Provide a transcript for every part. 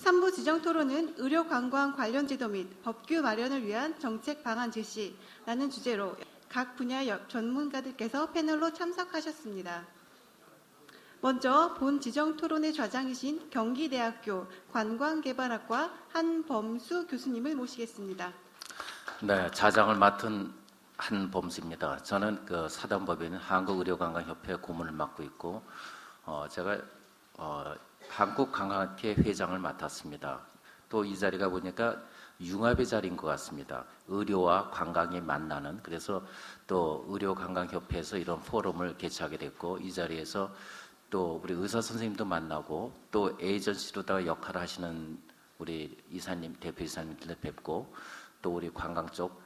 3부 지정토론은 의료관광 관련 제도 및 법규 마련을 위한 정책 방안 제시라는 주제로 각 분야 전문가들께서 패널로 참석하셨습니다. 먼저 본 지정토론의 좌장이신 경기대학교 관광개발학과 한범수 교수님을 모시겠습니다. 네, 좌장을 맡은 한범수입니다. 저는 사단법인 한국의료관광협회 고문을 맡고 있고, 제가 한국관광학회 회장을 맡았습니다. 또 이 자리가 보니까 융합의 자리인 것 같습니다. 의료와 관광이 만나는, 그래서 또 의료관광협회에서 이런 포럼을 개최하게 됐고, 이 자리에서 또 우리 의사 선생님도 만나고, 또 에이전시로다가 역할을 하시는 우리 이사님, 대표 이사님들 뵙고, 또 우리 관광 쪽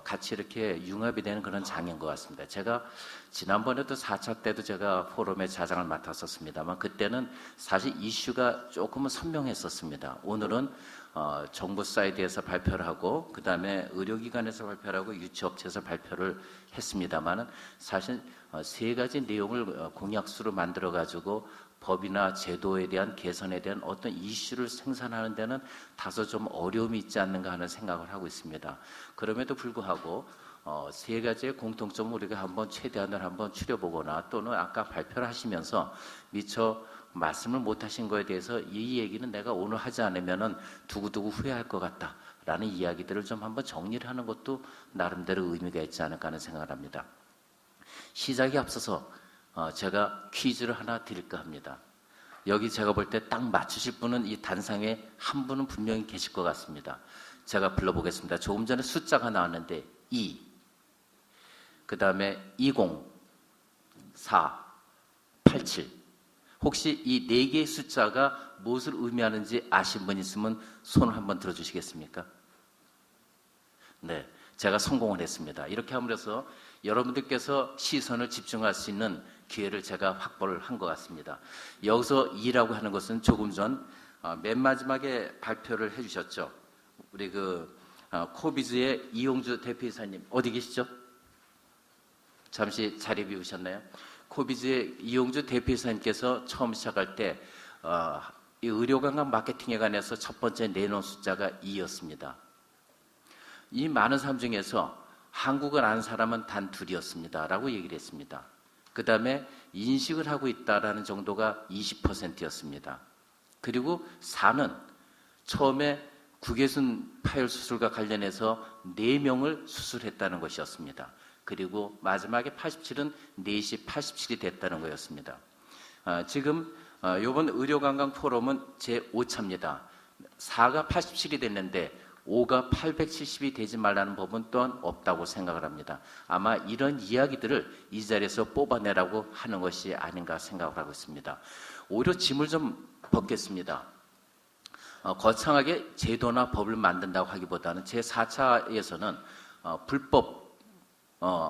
같이 이렇게 융합이 되는 그런 장인 것 같습니다. 제가 지난번에도 4차 때도 제가 포럼의 좌장을 맡았었습니다만, 그때는 사실 이슈가 조금은 선명했었습니다. 오늘은 정부 사이드에서 발표를 하고, 그 다음에 의료기관에서 발표를 하고, 유치업체에서 발표를 했습니다만, 사실 세 가지 내용을 공약수로 만들어가지고 법이나 제도에 대한 개선에 대한 어떤 이슈를 생산하는 데는 다소 좀 어려움이 있지 않는가 하는 생각을 하고 있습니다. 그럼에도 불구하고 세 가지의 공통점을 우리가 한번 최대한을 한번 추려보거나, 또는 아까 발표를 하시면서 미처 말씀을 못하신 거에 대해서 이 얘기는 내가 오늘 하지 않으면은 두고두고 후회할 것 같다라는 이야기들을 좀 한번 정리를 하는 것도 나름대로 의미가 있지 않을까 하는 생각을 합니다. 시작에 앞서서 제가 퀴즈를 하나 드릴까 합니다. 여기 제가 볼 때 딱 맞추실 분은 이 단상에 한 분은 분명히 계실 것 같습니다. 제가 불러보겠습니다. 조금 전에 숫자가 나왔는데 2, 그 다음에 20, 4, 87. 혹시 이 네 개의 숫자가 무엇을 의미하는지 아신 분 있으면 손을 한번 들어주시겠습니까? 네, 제가 성공을 했습니다. 이렇게 함으로써 여러분들께서 시선을 집중할 수 있는 기회를 제가 확보를 한 것 같습니다. 여기서 2라고 하는 것은 조금 전 맨 마지막에 발표를 해주셨죠. 우리 코비즈의 이용주 대표이사님 어디 계시죠? 잠시 자리 비우셨나요? 코비즈의 이용주 대표이사님께서 처음 시작할 때 이 의료관광 마케팅에 관해서 첫 번째 내놓은 숫자가 2였습니다. 이 많은 사람 중에서 한국을 아는 사람은 단 2이었습니다 라고 얘기를 했습니다. 그 다음에 인식을 하고 있다라는 정도가 20%였습니다. 그리고 4는 처음에 국외순 파열 수술과 관련해서 4명을 수술했다는 것이었습니다. 그리고 마지막에 87은 4시 87이 됐다는 거였습니다. 지금 이번 의료관광 포럼은 제5차입니다. 4가 87이 됐는데 5가 870이 되지 말라는 법은 또한 없다고 생각을 합니다. 아마 이런 이야기들을 이 자리에서 뽑아내라고 하는 것이 아닌가 생각을 하고 있습니다. 오히려 짐을 좀 벗겠습니다. 거창하게 제도나 법을 만든다고 하기보다는 제4차에서는 불법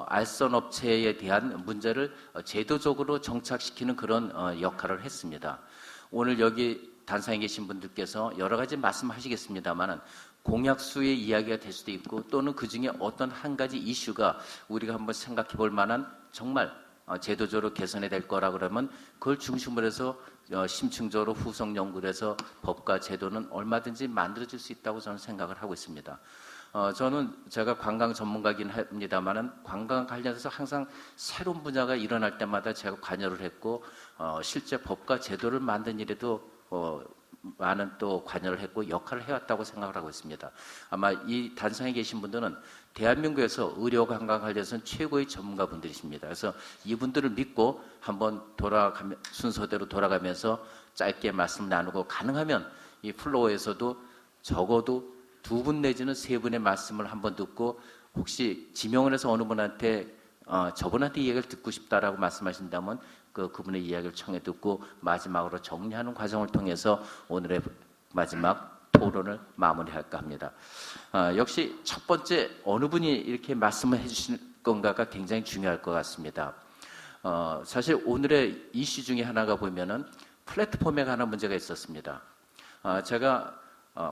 알선업체에 대한 문제를 제도적으로 정착시키는 그런 역할을 했습니다. 오늘 여기 단상에 계신 분들께서 여러 가지 말씀하시겠습니다만, 공약수의 이야기가 될 수도 있고, 또는 그 중에 어떤 한 가지 이슈가 우리가 한번 생각해 볼 만한 정말 제도적으로 개선이 될 거라 그러면 그걸 중심으로 해서 심층적으로 후속 연구를 해서 법과 제도는 얼마든지 만들어질 수 있다고 저는 생각을 하고 있습니다. 저는 제가 관광 전문가이긴 합니다만, 관광 관련해서 항상 새로운 분야가 일어날 때마다 제가 관여를 했고, 실제 법과 제도를 만든 일에도 많은 또 관여를 했고 역할을 해왔다고 생각을 하고 있습니다. 아마 이 단상에 계신 분들은 대한민국에서 의료관광 관련해서는 최고의 전문가분들이십니다. 그래서 이분들을 믿고 한번 순서대로 돌아가면서 짧게 말씀 나누고, 가능하면 이 플로어에서도 적어도 2분 내지는 3분의 말씀을 한번 듣고, 혹시 지명을 해서 어느 분한테 저분한테 이야기를 듣고 싶다라고 말씀하신다면 그분의 이야기를 청해 듣고 마지막으로 정리하는 과정을 통해서 오늘의 마지막 토론을 마무리할까 합니다. 역시 첫 번째 어느 분이 이렇게 말씀을 해주실 건가가 굉장히 중요할 것 같습니다. 사실 오늘의 이슈 중에 하나가 보면은 플랫폼에 관한 문제가 있었습니다. 제가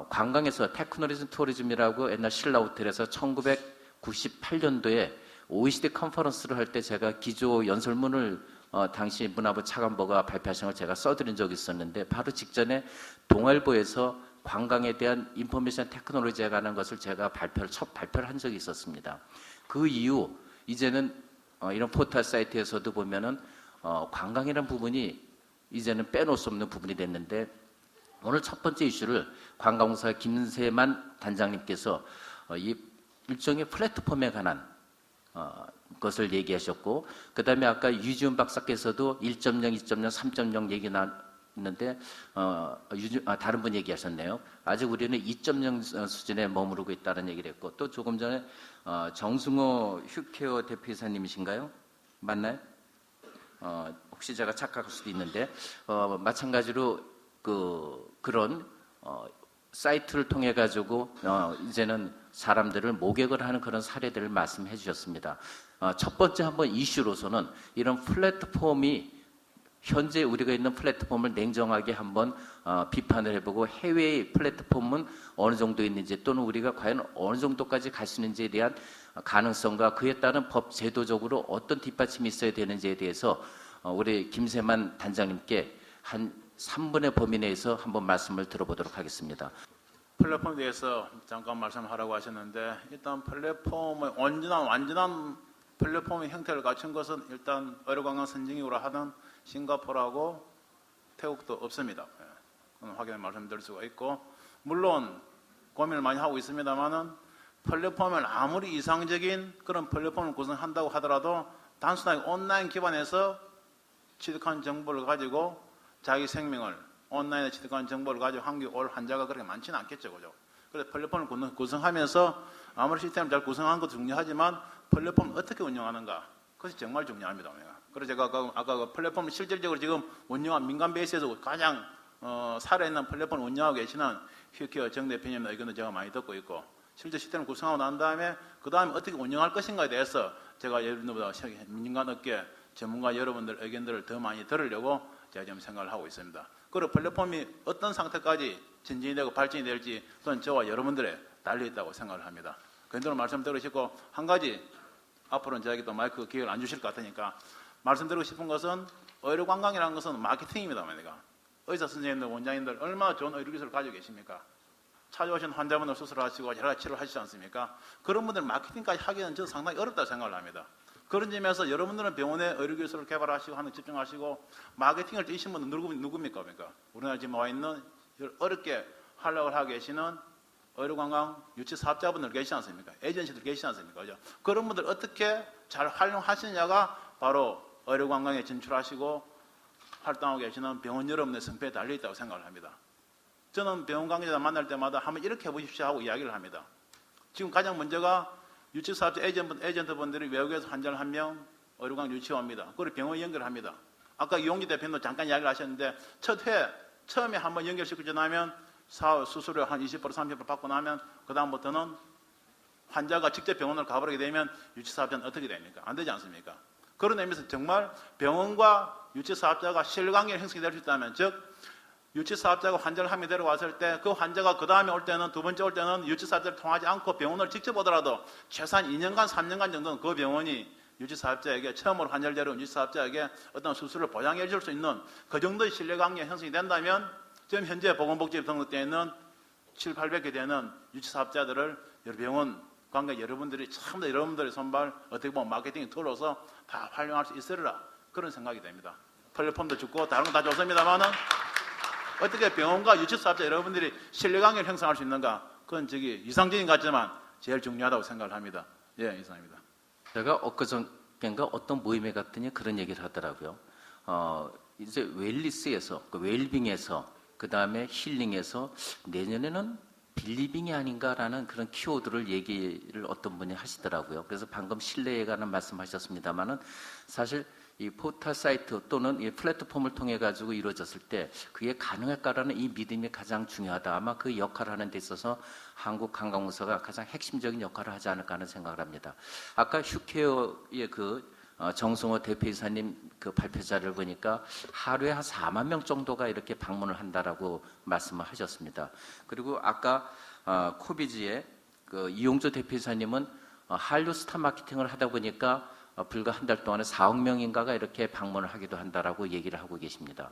관광에서 테크놀리즘 투어리즘이라고 옛날 신라 호텔에서 1998년도에 OECD 컨퍼런스를 할 때 제가 기조 연설문을 당시 문화부 차관보가 발표하신 걸 제가 써드린 적이 있었는데, 바로 직전에 동아일보에서 관광에 대한 인포메이션 테크놀로지에 관한 것을 제가 첫 발표를 한 적이 있었습니다. 그 이후 이제는 이런 포털 사이트에서도 보면은 관광이라는 부분이 이제는 빼놓을 수 없는 부분이 됐는데, 오늘 첫 번째 이슈를 관광공사 김세만 단장님께서 이 일종의 플랫폼에 관한 것을 얘기하셨고, 그 다음에 아까 유지훈 박사께서도 1.0, 2.0, 3.0 얘기 나왔는데 다른 분 얘기하셨네요. 아직 우리는 2.0 수준에 머무르고 있다는 얘기를 했고, 또 조금 전에 정승호 휴케어 대표이사님이신가요? 맞나요? 혹시 제가 착각할 수도 있는데 마찬가지로 그런 사이트를 통해 가지고 이제는 사람들을 모객을 하는 그런 사례들을 말씀해 주셨습니다. 첫 번째 한번 이슈로서는 이런 플랫폼이 현재 우리가 있는 플랫폼을 냉정하게 한번 비판을 해보고, 해외의 플랫폼은 어느 정도 있는지, 또는 우리가 과연 어느 정도까지 갈 수 있는지에 대한 가능성과 그에 따른 법 제도적으로 어떤 뒷받침이 있어야 되는지에 대해서 우리 김세만 단장님께 한 3분의 범위 내에서 한번 말씀을 들어보도록 하겠습니다. 플랫폼에 대해서 잠깐 말씀하라고 하셨는데, 일단 플랫폼의 완전한 플랫폼의 형태를 갖춘 것은 일단 의료관광 선진국으로 하는 싱가포르하고 태국도 없습니다. 그건 확연히 말씀드릴 수가 있고, 물론 고민을 많이 하고 있습니다만은 플랫폼을 아무리 이상적인 그런 플랫폼을 구성한다고 하더라도 단순하게 온라인 기반에서 취득한 정보를 가지고 자기 생명을 온라인에 취득한 정보를 가지고 한국에 올 환자가 그렇게 많지는 않겠죠, 그죠? 그래서 플랫폼을 구성하면서 아무리 시스템을 잘 구성한 것도 중요하지만 플랫폼을 어떻게 운영하는가, 그것이 정말 중요합니다. 그래서 제가 아까 그 플랫폼을 실질적으로 지금 운영한 민간 베이스에서 가장 살아있는 플랫폼을 운영하고 계시는 휴케어 정 대표님의 의견도 제가 많이 듣고 있고, 실제 시스템을 구성하고 난 다음에 그 다음에 어떻게 운영할 것인가에 대해서 제가 여러분들보다 민간 업계 전문가 여러분들 의견들을 더 많이 들으려고 제가 지금 생각을 하고 있습니다. 그리고 플랫폼이 어떤 상태까지 진전이 되고 발전이 될지 그건 저와 여러분들의 달려있다고 생각을 합니다. 그대로 말씀 들으시고, 한 가지 앞으로는 저에게 또 마이크 기회를 안 주실 것 같으니까 말씀드리고 싶은 것은, 의료관광이라는 것은 마케팅입니다. 의사 선생님들, 원장님들 얼마나 좋은 의료기술을 가지고 계십니까? 찾아오신 환자분들 수술하시고 여러 가지 치료를 하시지 않습니까? 그런 분들 마케팅까지 하기는 저는 상당히 어렵다고 생각을 합니다. 그런 점에서 여러분들은 병원에 의료기술을 개발하시고 하는 집중하시고 마케팅을 뛰신 분은 누굽니까? 우리나라 지금 와 있는 어렵게 활약을 하고 계시는 의료관광 유치사업자분들 계시지 않습니까? 에이전시들 계시지 않습니까? 그죠? 그런 분들 어떻게 잘 활용하시느냐가 바로 의료관광에 진출하시고 활동하고 계시는 병원 여러분의 성패에 달려있다고 생각을 합니다. 저는 병원 관계자 만날 때마다 한번 이렇게 해보십시오 하고 이야기를 합니다. 지금 가장 문제가 유치사업자 에이전트분들이 외국에서 환자를 한 명 의료관광 유치원합니다. 그리고 병원 연결합니다. 아까 이용기 대표님도 잠깐 이야기를 하셨는데, 처음에 한번 연결시키고 나면 수수료 한 20% 30% 받고 나면 그 다음부터는 환자가 직접 병원을 가버리게 되면 유치사업자는 어떻게 됩니까? 안 되지 않습니까? 그런 의미에서 정말 병원과 유치사업자가 신뢰관계를 형성이 될 수 있다면, 즉 유치사업자가 환자를 한 명 데려왔을 때 그 환자가 그 다음에 올 때는, 두 번째 올 때는 유치사업자를 통하지 않고 병원을 직접 오더라도 최소한 2년간 3년간 정도는 그 병원이 유치사업자에게, 처음으로 환자를 데려온 유치사업자에게 어떤 수술을 보장해 줄 수 있는 그 정도의 신뢰관계가 형성이 된다면, 지금 현재 보건복지부 등록되어 있는 700~800개 되는 유치사업자들을 병원 관계 여러분들이 참다 여러분들의 손발 어떻게 보면 마케팅 툴로서 다 활용할 수 있으리라, 그런 생각이 됩니다. 플랫폼도 좋고 다른 건 다 좋습니다만은 어떻게 병원과 유치사업자 여러분들이 신뢰관계를 형성할 수 있는가, 그건 이상적인 것 같지만 제일 중요하다고 생각을 합니다. 예, 이상입니다. 제가 엊그저께인가 어떤 모임에 갔더니 그런 얘기를 하더라고요. 이제 웰리스에서, 웰빙에서, 그 다음에 힐링에서 내년에는 빌리빙이 아닌가라는 그런 키워드를 얘기를 어떤 분이 하시더라고요. 그래서 방금 신뢰에 관한 말씀하셨습니다만은, 사실 이 포털 사이트 또는 이 플랫폼을 통해 가지고 이루어졌을 때 그게 가능할까라는 이 믿음이 가장 중요하다. 아마 그 역할을 하는 데 있어서 한국관광공사가 가장 핵심적인 역할을 하지 않을까 하는 생각을 합니다. 아까 휴케어의 정승호 대표이사님 발표 자료를 보니까 하루에 한 4만 명 정도가 이렇게 방문을 한다라고 말씀을 하셨습니다. 그리고 아까 코비지의 이용조 대표이사님은 한류 스타 마케팅을 하다 보니까 불과 한 달 동안에 4억 명인가가 이렇게 방문을 하기도 한다라고 얘기를 하고 계십니다.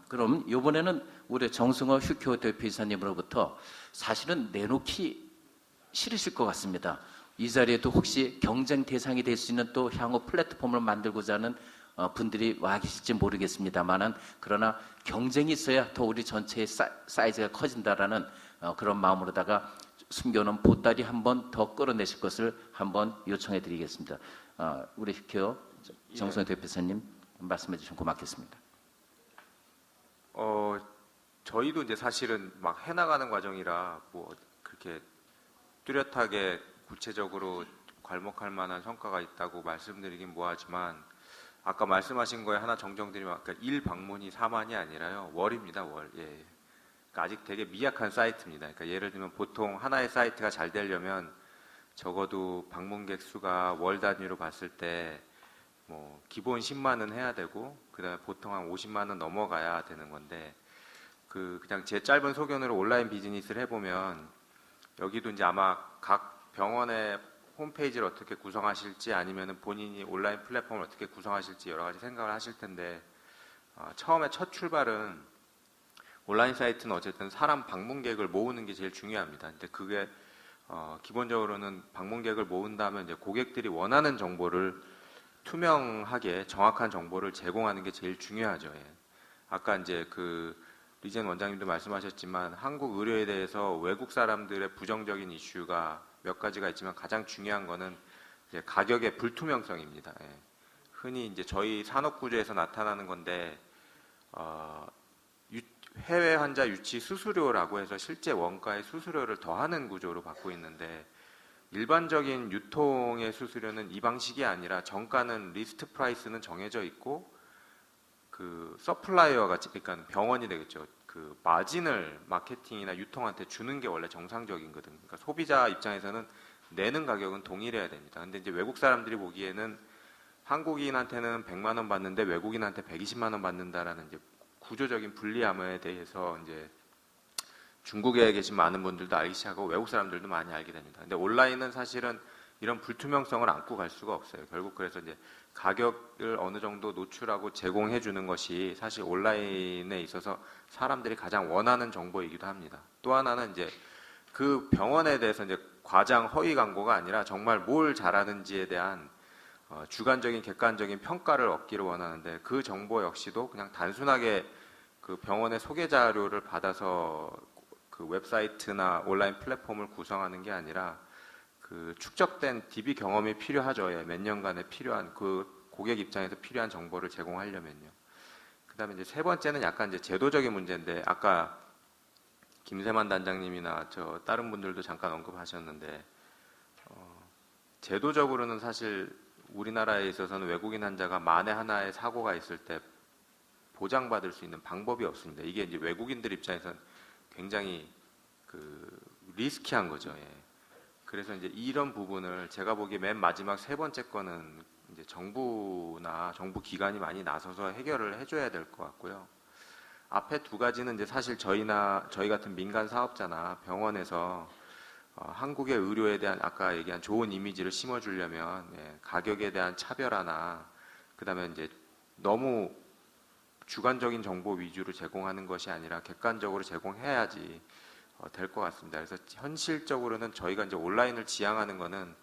그럼 이번에는 우리 정승호 휴케오 대표이사님으로부터 사실은 내놓기 싫으실 것 같습니다. 이 자리에도 혹시 경쟁 대상이 될 수 있는 또 향후 플랫폼을 만들고자 하는 분들이 와 계실지 모르겠습니다만은 그러나 경쟁이 있어야 더 우리 전체의 사이즈가 커진다라는 그런 마음으로다가 숨겨놓은 보따리 한번 더 끌어내실 것을 한번 요청해 드리겠습니다. 우리 휴케오 정승호 대표이사님 말씀해 주시면 고맙겠습니다. 저희도 이제 사실은 막 해나가는 과정이라 뭐 그렇게 뚜렷하게 구체적으로 괄목할 만한 성과가 있다고 말씀드리긴 뭐하지만 아까 말씀하신 거에 하나 정정드리면 그러니까 일 방문이 4만이 아니라요 월입니다 월. 예. 그러니까 아직 되게 미약한 사이트입니다. 그러니까 예를 들면 보통 하나의 사이트가 잘 되려면 적어도 방문객 수가 월 단위로 봤을 때 뭐 기본 10만은 해야 되고 그다음에 보통 한 50만은 넘어가야 되는 건데 그냥 제 짧은 소견으로 온라인 비즈니스를 해보면 여기도 이제 아마 각 병원의 홈페이지를 어떻게 구성하실지 아니면은 본인이 온라인 플랫폼을 어떻게 구성하실지 여러 가지 생각을 하실 텐데 처음에 첫 출발은 온라인 사이트는 어쨌든 사람 방문객을 모으는 게 제일 중요합니다. 근데 그게 기본적으로는 방문객을 모은다면 이제 고객들이 원하는 정보를 투명하게 정확한 정보를 제공하는 게 제일 중요하죠. 예. 아까 이제 리젠 원장님도 말씀하셨지만 한국 의료에 대해서 외국 사람들의 부정적인 이슈가 몇 가지가 있지만 가장 중요한 거는 이제 가격의 불투명성입니다. 예. 흔히 이제 저희 산업 구조에서 나타나는 건데 해외 환자 유치 수수료라고 해서 실제 원가의 수수료를 더하는 구조로 받고 있는데 일반적인 유통의 수수료는 이 방식이 아니라 정가는 리스트 프라이스는 정해져 있고 서플라이어가 그러니까 병원이 되겠죠. 마진을 마케팅이나 유통한테 주는 게 원래 정상적이거든요. 그러니까 소비자 입장에서는 내는 가격은 동일해야 됩니다. 근데 이제 외국 사람들이 보기에는 한국인한테는 100만 원 받는데 외국인한테 120만 원 받는다라는 이제 구조적인 불리함에 대해서 이제 중국에 계신 많은 분들도 알기 시작하고 외국 사람들도 많이 알게 됩니다. 근데 온라인은 사실은 이런 불투명성을 안고 갈 수가 없어요. 결국 그래서 이제 가격을 어느 정도 노출하고 제공해 주는 것이 사실 온라인에 있어서 사람들이 가장 원하는 정보이기도 합니다. 또 하나는 이제 그 병원에 대해서 이제 과장 허위 광고가 아니라 정말 뭘 잘하는지에 대한 주관적인 객관적인 평가를 얻기를 원하는데 그 정보 역시도 그냥 단순하게 그 병원의 소개 자료를 받아서 그 웹사이트나 온라인 플랫폼을 구성하는 게 아니라 그 축적된 DB 경험이 필요하죠. 예, 몇 년간에 필요한 그 고객 입장에서 필요한 정보를 제공하려면요. 그다음에 이제 세 번째는 약간 이제 제도적인 문제인데 아까 김세만 단장님이나 다른 분들도 잠깐 언급하셨는데 제도적으로는 사실 우리나라에 있어서는 외국인 환자가 만에 하나의 사고가 있을 때 보장받을 수 있는 방법이 없습니다. 이게 이제 외국인들 입장에서는 굉장히 리스키한 거죠. 예. 그래서 이제 이런 부분을 제가 보기에 맨 마지막 세 번째 거는 이제 정부나 정부 기관이 많이 나서서 해결을 해줘야 될 것 같고요. 앞에 두 가지는 이제 사실 저희 같은 민간 사업자나 병원에서 한국의 의료에 대한 아까 얘기한 좋은 이미지를 심어주려면 가격에 대한 차별화나 그다음에 이제 너무 주관적인 정보 위주로 제공하는 것이 아니라 객관적으로 제공해야지 될 것 같습니다. 그래서 현실적으로는 저희가 이제 온라인을 지향하는 거는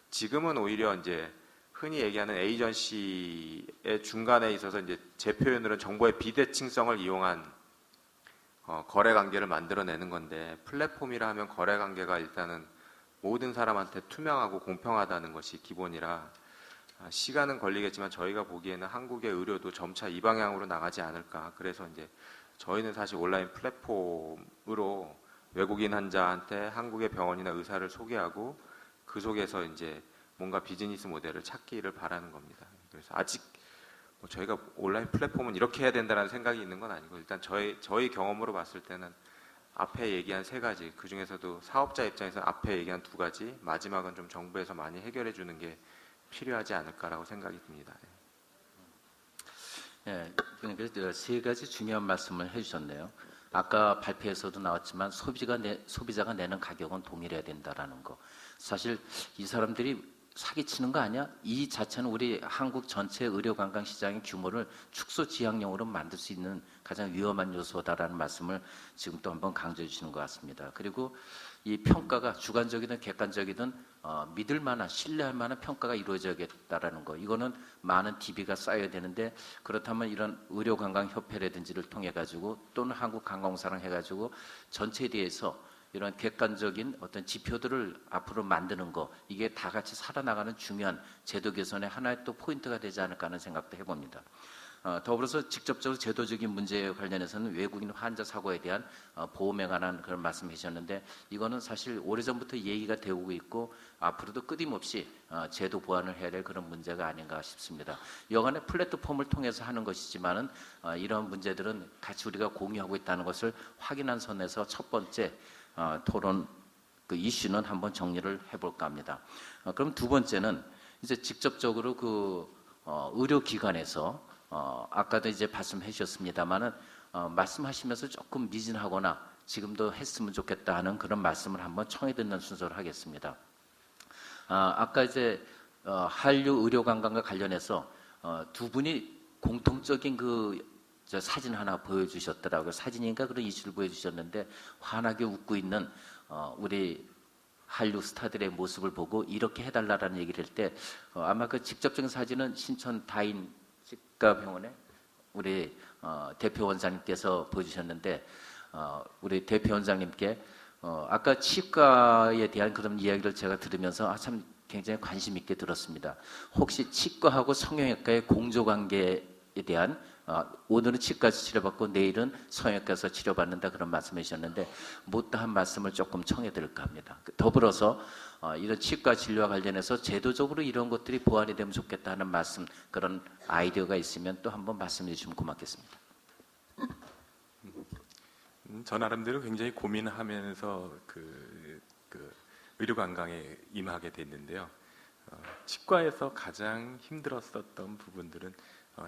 지금은 오히려 이제 흔히 얘기하는 에이전시의 중간에 있어서 이제 제 표현으로는 정보의 비대칭성을 이용한 거래 관계를 만들어내는 건데 플랫폼이라 하면 거래 관계가 일단은 모든 사람한테 투명하고 공평하다는 것이 기본이라 시간은 걸리겠지만 저희가 보기에는 한국의 의료도 점차 이 방향으로 나가지 않을까. 그래서 이제 저희는 사실 온라인 플랫폼으로 외국인 환자한테 한국의 병원이나 의사를 소개하고 그 속에서 이제 뭔가 비즈니스 모델을 찾기를 바라는 겁니다. 그래서 아직 저희가 온라인 플랫폼은 이렇게 해야 된다는 생각이 있는 건 아니고 일단 저희 경험으로 봤을 때는 앞에 얘기한 세 가지 그 중에서도 사업자 입장에서 앞에 얘기한 두 가지 마지막은 좀 정부에서 많이 해결해 주는 게 필요하지 않을까라고 생각이 듭니다. 예, 그러니까 세 가지 중요한 말씀을 해주셨네요. 아까 발표에서도 나왔지만 소비자가 내는 가격은 동일해야 된다라는 거. 사실 이 사람들이 사기치는 거 아니야? 이 자체는 우리 한국 전체 의료 관광 시장의 규모를 축소 지향용으로 만들 수 있는 가장 위험한 요소다라는 말씀을 지금 또 한번 강조해 주시는 것 같습니다. 그리고 이 평가가 주관적이든 객관적이든 믿을 만한, 신뢰할 만한 평가가 이루어져야겠다라는 거. 이거는 많은 DB가 쌓여야 되는데, 그렇다면 이런 의료관광협회라든지를 통해 가지고 또는 한국관광사랑 해가지고 전체에 대해서 이런 객관적인 어떤 지표들을 앞으로 만드는 거, 이게 다 같이 살아나가는 중요한 제도 개선의 하나의 또 포인트가 되지 않을까 하는 생각도 해봅니다. 더불어서 직접적으로 제도적인 문제에 관련해서는 외국인 환자 사고에 대한 보험에 관한 그런 말씀을 해주셨는데, 이거는 사실 오래전부터 얘기가 되고 있고 앞으로도 끊임없이 제도 보완을 해야 될 그런 문제가 아닌가 싶습니다. 여간의 플랫폼을 통해서 하는 것이지만은 이런 문제들은 같이 우리가 공유하고 있다는 것을 확인한 선에서 첫 번째 토론 그 이슈는 한번 정리를 해볼까 합니다. 그럼 두 번째는 이제 직접적으로 그 의료기관에서 아까도 이제 말씀해 주셨습니다만은 말씀하시면서 조금 미진하거나 지금도 했으면 좋겠다 하는 그런 말씀을 한번 청해 듣는 순서로 하겠습니다. 아까 이제 한류 의료관광과 관련해서 두 분이 공통적인 저 사진 하나 보여주셨더라고요. 사진인가 그런 이슈를 보여주셨는데, 환하게 웃고 있는 우리 한류 스타들의 모습을 보고 이렇게 해달라라는 얘기를 할 때 아마 그 직접적인 사진은 신천 다인 치과병원의 우리 대표 원장님께서 보여주셨는데, 우리 대표 원장님께 아까 치과에 대한 그런 이야기를 제가 들으면서 참 굉장히 관심 있게 들었습니다. 혹시 치과하고 성형외과의 공조관계에 대한 오늘은 치과에서 치료받고 내일은 성형외과에서 치료받는다 그런 말씀해 주셨는데, 못다한 말씀을 조금 청해 드릴까 합니다. 더불어서 이런 치과 진료와 관련해서 제도적으로 이런 것들이 보완이 되면 좋겠다 하는 말씀, 그런 아이디어가 있으면 또 한번 말씀해 주시면 고맙겠습니다. 저 나름대로 굉장히 고민하면서 그 의료관광에 임하게 됐는데요. 치과에서 가장 힘들었었던 부분들은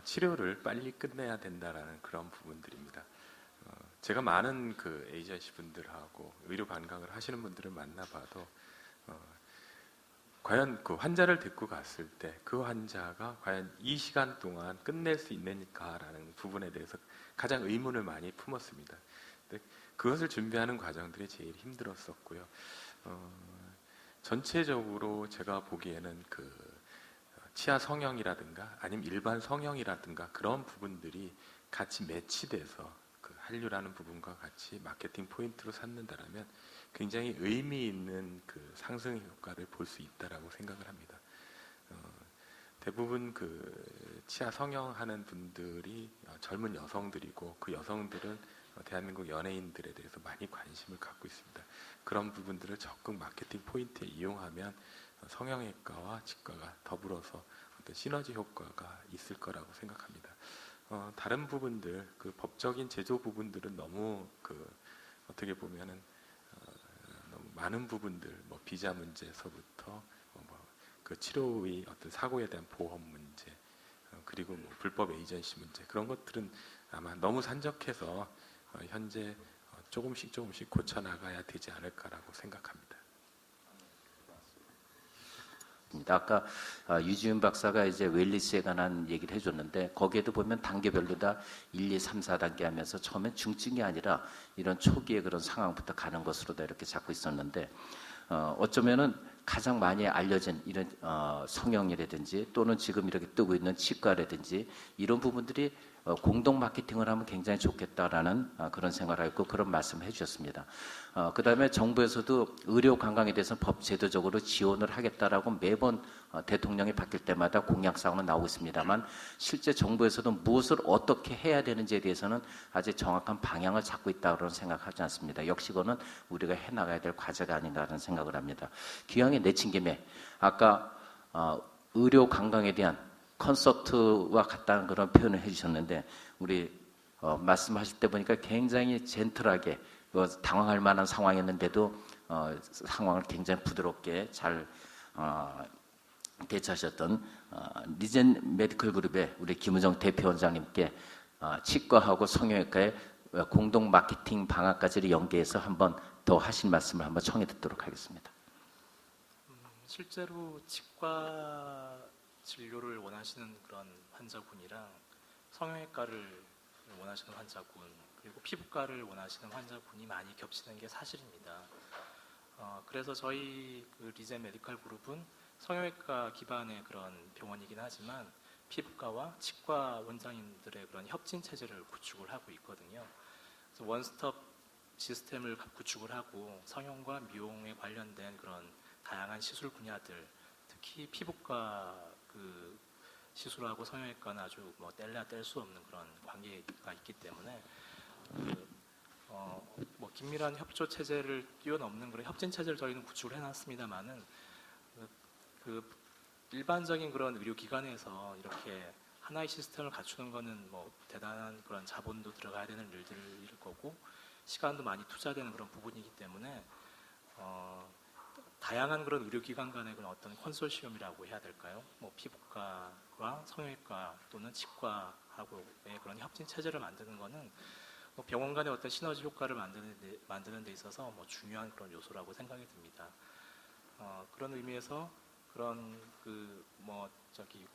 치료를 빨리 끝내야 된다라는 그런 부분들입니다. 제가 많은 그 에이전시 분들하고 의료 관광을 하시는 분들을 만나봐도 과연 그 환자를 데리고 갔을 때 그 환자가 과연 이 시간 동안 끝낼 수 있는가라는 부분에 대해서 가장 의문을 많이 품었습니다. 근데 그것을 준비하는 과정들이 제일 힘들었었고요. 전체적으로 제가 보기에는 그 치아 성형이라든가 아니면 일반 성형이라든가 그런 부분들이 같이 매치돼서 그 한류라는 부분과 같이 마케팅 포인트로 삼는다라면 굉장히 의미 있는 그 상승 효과를 볼 수 있다라고 생각을 합니다. 대부분 그 치아 성형하는 분들이 젊은 여성들이고, 그 여성들은 대한민국 연예인들에 대해서 많이 관심을 갖고 있습니다. 그런 부분들을 적극 마케팅 포인트에 이용하면 성형외과와 치과가 더불어서 어떤 시너지 효과가 있을 거라고 생각합니다. 다른 부분들, 그 법적인 제조 부분들은 너무 어떻게 보면은 너무 많은 부분들, 뭐 비자 문제에서부터 그 치료의 어떤 사고에 대한 보험 문제, 그리고 뭐 불법 에이전시 문제, 그런 것들은 아마 너무 산적해서 현재 조금씩 고쳐 나가야 되지 않을까라고 생각합니다. 아까 유지윤 박사가 이제 웰리스에 관한 얘기를 해줬는데, 거기에도 보면 단계별로 다 1, 2, 3, 4단계 하면서 처음엔 중증이 아니라 이런 초기의 그런 상황부터 가는 것으로 다 이렇게 잡고 있었는데, 어쩌면은 가장 많이 알려진 이런 성형이라든지 또는 지금 이렇게 뜨고 있는 치과라든지 이런 부분들이 공동 마케팅을 하면 굉장히 좋겠다라는 그런 생각을 하고 그런 말씀을 해주셨습니다. 그 다음에 정부에서도 의료 관광에 대해서 법 제도적으로 지원을 하겠다라고 매번 대통령이 바뀔 때마다 공약사항은 나오고 있습니다만, 실제 정부에서도 무엇을 어떻게 해야 되는지에 대해서는 아직 정확한 방향을 잡고 있다고 생각하지 않습니다. 역시 그거는 우리가 해나가야 될 과제가 아닌가라는 생각을 합니다. 기왕에 내친 김에 아까 의료 관광에 대한 콘서트와 같다는 그런 표현을 해주셨는데, 우리 말씀하실 때 보니까 굉장히 젠틀하게 당황할 만한 상황이었는데도 상황을 굉장히 부드럽게 잘 대처하셨던 리젠 메디컬 그룹의 우리 김우정 대표 원장님께 치과하고 성형외과의 공동 마케팅 방안까지를 연계해서 한번 더 하신 말씀을 한번 청해 듣도록 하겠습니다. 실제로 치과 진료를 원하시는 그런 환자분이랑 성형외과를 원하시는 환자분 그리고 피부과를 원하시는 환자분이 많이 겹치는 게 사실입니다. 그래서 저희 그 리젠 메디컬 그룹은 성형외과 기반의 그런 병원이긴 하지만 피부과와 치과 원장님들의 그런 협진 체제를 구축을 하고 있거든요. 그래서 원스톱 시스템을 구축을 하고 성형과 미용에 관련된 그런 다양한 시술 분야들, 특히 피부과 그 시술하고 성형외과는 아주 뭐 뗄래야 뗄 수 없는 그런 관계가 있기 때문에 뭐 긴밀한 협조 체제를 뛰어넘는 그런 협진 체제를 저희는 구축을 해놨습니다만은 그 일반적인 그런 의료기관에서 이렇게 하나의 시스템을 갖추는 거는 뭐 대단한 그런 자본도 들어가야 되는 일들일 거고 시간도 많이 투자되는 그런 부분이기 때문에 다양한 그런 의료기관 간의 그런 어떤 컨소시엄이라고 해야 될까요? 뭐 피부과와 성형외과 또는 치과하고의 그런 협진 체제를 만드는 거는 뭐 병원 간의 어떤 시너지 효과를 만드는 데 있어서 뭐 중요한 그런 요소라고 생각이 듭니다. 그런 의미에서 그런 그 뭐 저기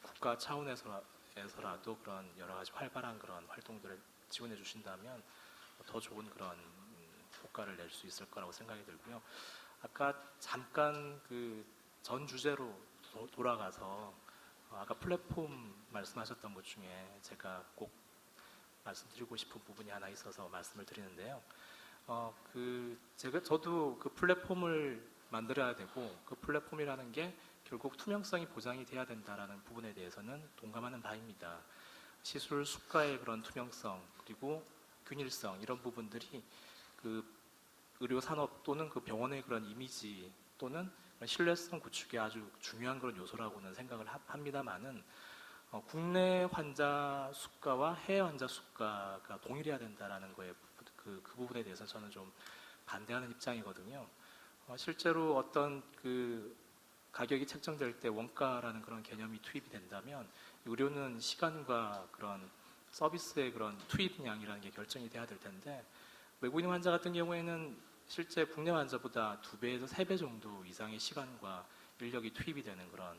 국가 차원에서라도 그런 여러 가지 활발한 그런 활동들을 지원해 주신다면 더 좋은 그런 효과를 낼 수 있을 거라고 생각이 들고요. 아까 잠깐 그 전 주제로 돌아가서 아까 플랫폼 말씀하셨던 것 중에 제가 꼭 말씀드리고 싶은 부분이 하나 있어서 말씀을 드리는데요. 저도 그 플랫폼을 만들어야 되고 그 플랫폼이라는 게 결국 투명성이 보장이 돼야 된다라는 부분에 대해서는 동감하는 바입니다. 시술 수가의 그런 투명성 그리고 균일성 이런 부분들이 그 의료 산업 또는 그 병원의 그런 이미지 또는 신뢰성 구축에 아주 중요한 그런 요소라고는 생각을 합니다만은 국내 환자 수가와 해외 환자 수가가 동일해야 된다라는 거에 그 부분에 대해서 저는 좀 반대하는 입장이거든요. 실제로 어떤 그 가격이 책정될 때 원가라는 그런 개념이 투입이 된다면 의료는 시간과 그런 서비스의 그런 투입량이라는 게 결정이 돼야 될 텐데 외국인 환자 같은 경우에는 실제 국내 환자보다 2배에서 3배 정도 이상의 시간과 인력이 투입이 되는 그런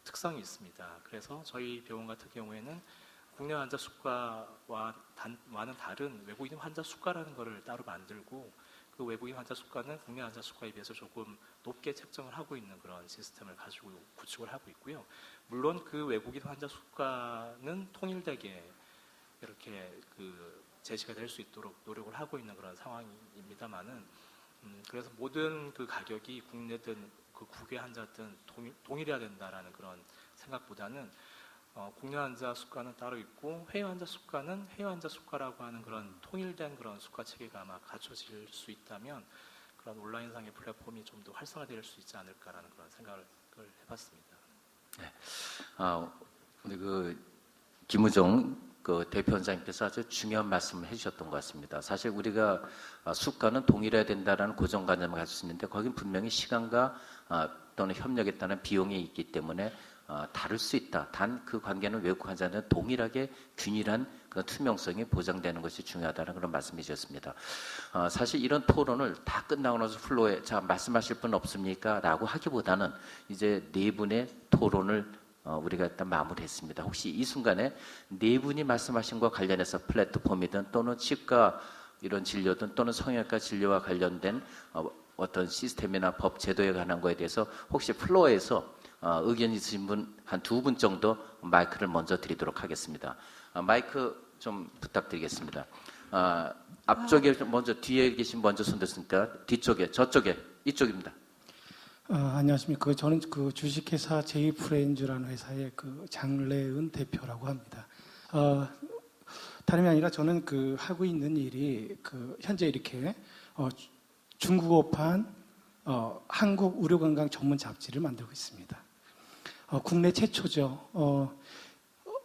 특성이 있습니다. 그래서 저희 병원 같은 경우에는 국내 환자 수가와는 다른 외국인 환자 수가라는 것을 따로 만들고 그 외국인 환자 수가는 국내 환자 수가에 비해서 조금 높게 책정을 하고 있는 그런 시스템을 가지고 구축을 하고 있고요. 물론 그 외국인 환자 수가는 통일되게 이렇게 그 제시가 될 수 있도록 노력을 하고 있는 그런 상황입니다만은 그래서 모든 그 가격이 국내든 그 국외 환자든 동일해야 된다라는 그런 생각보다는 국내 환자 수가는 따로 있고 해외 환자 수가는 해외 환자 수가라고 하는 그런 통일된 그런 수가 체계가 아마 갖춰질 수 있다면 그런 온라인상의 플랫폼이 좀 더 활성화될 수 있지 않을까라는 그런 생각을 해봤습니다. 네. 우리 그 김우정 그 대표원장님께서 아주 중요한 말씀을 해주셨던 것 같습니다. 사실 우리가 수가는 동일해야 된다라는 고정관념을 가지고 있는데 거긴 분명히 시간과 또는 협력에 따른 비용이 있기 때문에 다를 수 있다. 단 그 관계는 외국 환자는 동일하게 균일한 그런 투명성이 보장되는 것이 중요하다는 그런 말씀해 주셨습니다. 사실 이런 토론을 다 끝나고 나서 플로어에 자 말씀하실 분 없습니까? 라고 하기보다는 이제 네 분의 토론을 우리가 일단 마무리했습니다. 혹시 이 순간에 네 분이 말씀하신 것과 관련해서 플랫폼이든 또는 치과 이런 진료든 또는 성형외과 진료와 관련된 어떤 시스템이나 법 제도에 관한 거에 대해서 혹시 플로어에서 의견 있으신 분 한 2분 정도 마이크를 먼저 드리도록 하겠습니다. 마이크 좀 부탁드리겠습니다. 앞쪽에 먼저 뒤에 계신 먼저 손 드셨으니까 뒤쪽에 저쪽에 이쪽입니다. 안녕하십니까. 저는 그 주식회사 제이프렌즈라는 회사의 그 장래은 대표라고 합니다. 다름이 아니라 저는 그 하고 있는 일이 그 현재 이렇게 중국어판 한국 의료건강 전문 잡지를 만들고 있습니다. 국내 최초죠.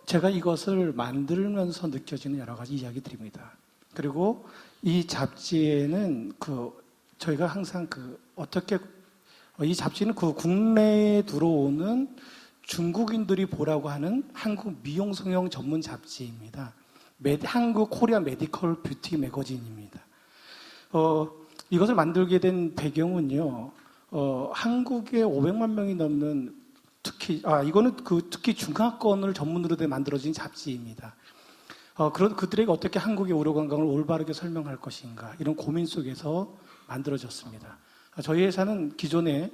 제가 이것을 만들면서 느껴지는 여러 가지 이야기들입니다. 그리고 이 잡지에는 저희가 항상 어떻게 이 잡지는 국내에 들어오는 중국인들이 보라고 하는 한국 미용 성형 전문 잡지입니다. 한국 코리아 메디컬 뷰티 매거진입니다. 이것을 만들게 된 배경은요. 한국에 500만 명이 넘는 이거는 특히 중하권을 전문으로 만들어진 잡지입니다. 그들에게 어떻게 한국의 의료 관광을 올바르게 설명할 것인가 이런 고민 속에서 만들어졌습니다. 저희 회사는 기존에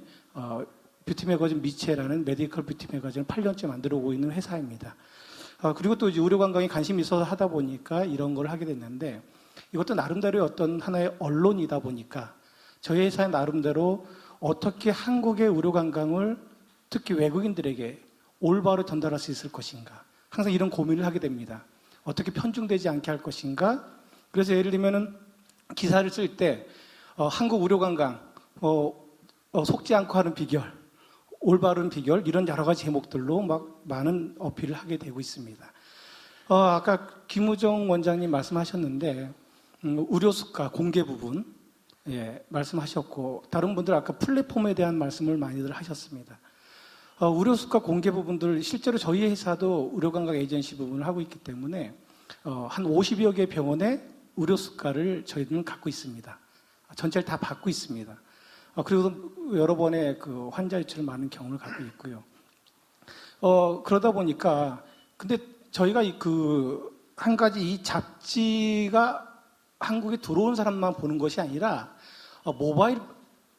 뷰티 매거진 미체라는 메디컬 뷰티 매거진을 8년째 만들어 오고 있는 회사입니다. 그리고 또 이제 의료 관광에 관심이 있어서 하다 보니까 이런 걸 하게 됐는데 이것도 나름대로의 어떤 하나의 언론이다 보니까 저희 회사의 나름대로 어떻게 한국의 의료 관광을 특히 외국인들에게 올바로 전달할 수 있을 것인가 항상 이런 고민을 하게 됩니다. 어떻게 편중되지 않게 할 것인가. 그래서 예를 들면은 기사를 쓸 때 한국 의료 관광 속지 않고 하는 비결, 올바른 비결 이런 여러 가지 제목들로 막 많은 어필을 하게 되고 있습니다. 아까 김우정 원장님 말씀하셨는데 의료 수가 공개 부분 말씀하셨고 다른 분들 아까 플랫폼에 대한 말씀을 많이들 하셨습니다. 의료 수가 공개 부분들 실제로 저희 회사도 의료관광 에이전시 부분을 하고 있기 때문에 한 50여 개 병원의 의료 수가를 저희들은 갖고 있습니다. 전체를 다 받고 있습니다. 그리고 여러 번의 그 환자 유치를 많은 경험을 갖고 있고요. 그러다 보니까 근데 저희가 한 가지 이 잡지가 한국에 들어온 사람만 보는 것이 아니라 모바일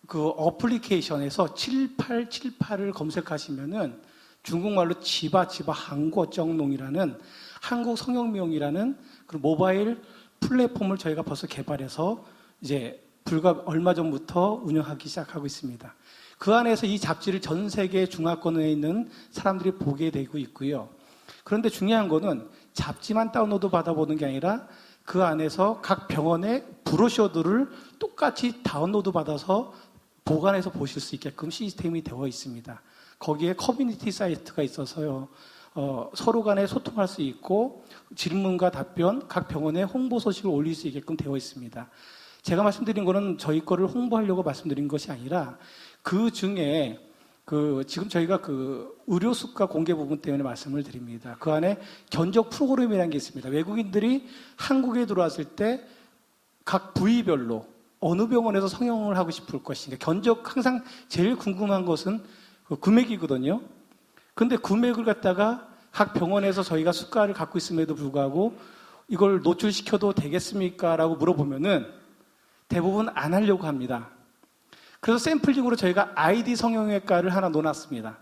어플리케이션에서 7878을 검색하시면은 중국말로 지바 한국정농이라는 한국 성형미용이라는 그 모바일 플랫폼을 저희가 벌써 개발해서 이제 불과 얼마 전부터 운영하기 시작하고 있습니다. 그 안에서 이 잡지를 전 세계 중화권에 있는 사람들이 보게 되고 있고요. 그런데 중요한 거는 잡지만 다운로드 받아보는 게 아니라 그 안에서 각 병원의 브로셔들을 똑같이 다운로드 받아서 보관해서 보실 수 있게끔 시스템이 되어 있습니다. 거기에 커뮤니티 사이트가 있어서요. 서로 간에 소통할 수 있고 질문과 답변, 각 병원의 홍보 소식을 올릴 수 있게끔 되어 있습니다. 제가 말씀드린 거는 저희 거를 홍보하려고 말씀드린 것이 아니라 그 중에 지금 저희가 의료 수가 공개 부분 때문에 말씀을 드립니다. 그 안에 견적 프로그램이라는 게 있습니다. 외국인들이 한국에 들어왔을 때 각 부위별로 어느 병원에서 성형을 하고 싶을 것인가. 견적 항상 제일 궁금한 것은 금액이거든요. 근데 금액을 갖다가 각 병원에서 저희가 수가를 갖고 있음에도 불구하고 이걸 노출시켜도 되겠습니까? 라고 물어보면은 대부분 안 하려고 합니다. 그래서 샘플링으로 저희가 아이디 성형외과를 하나 놓았습니다.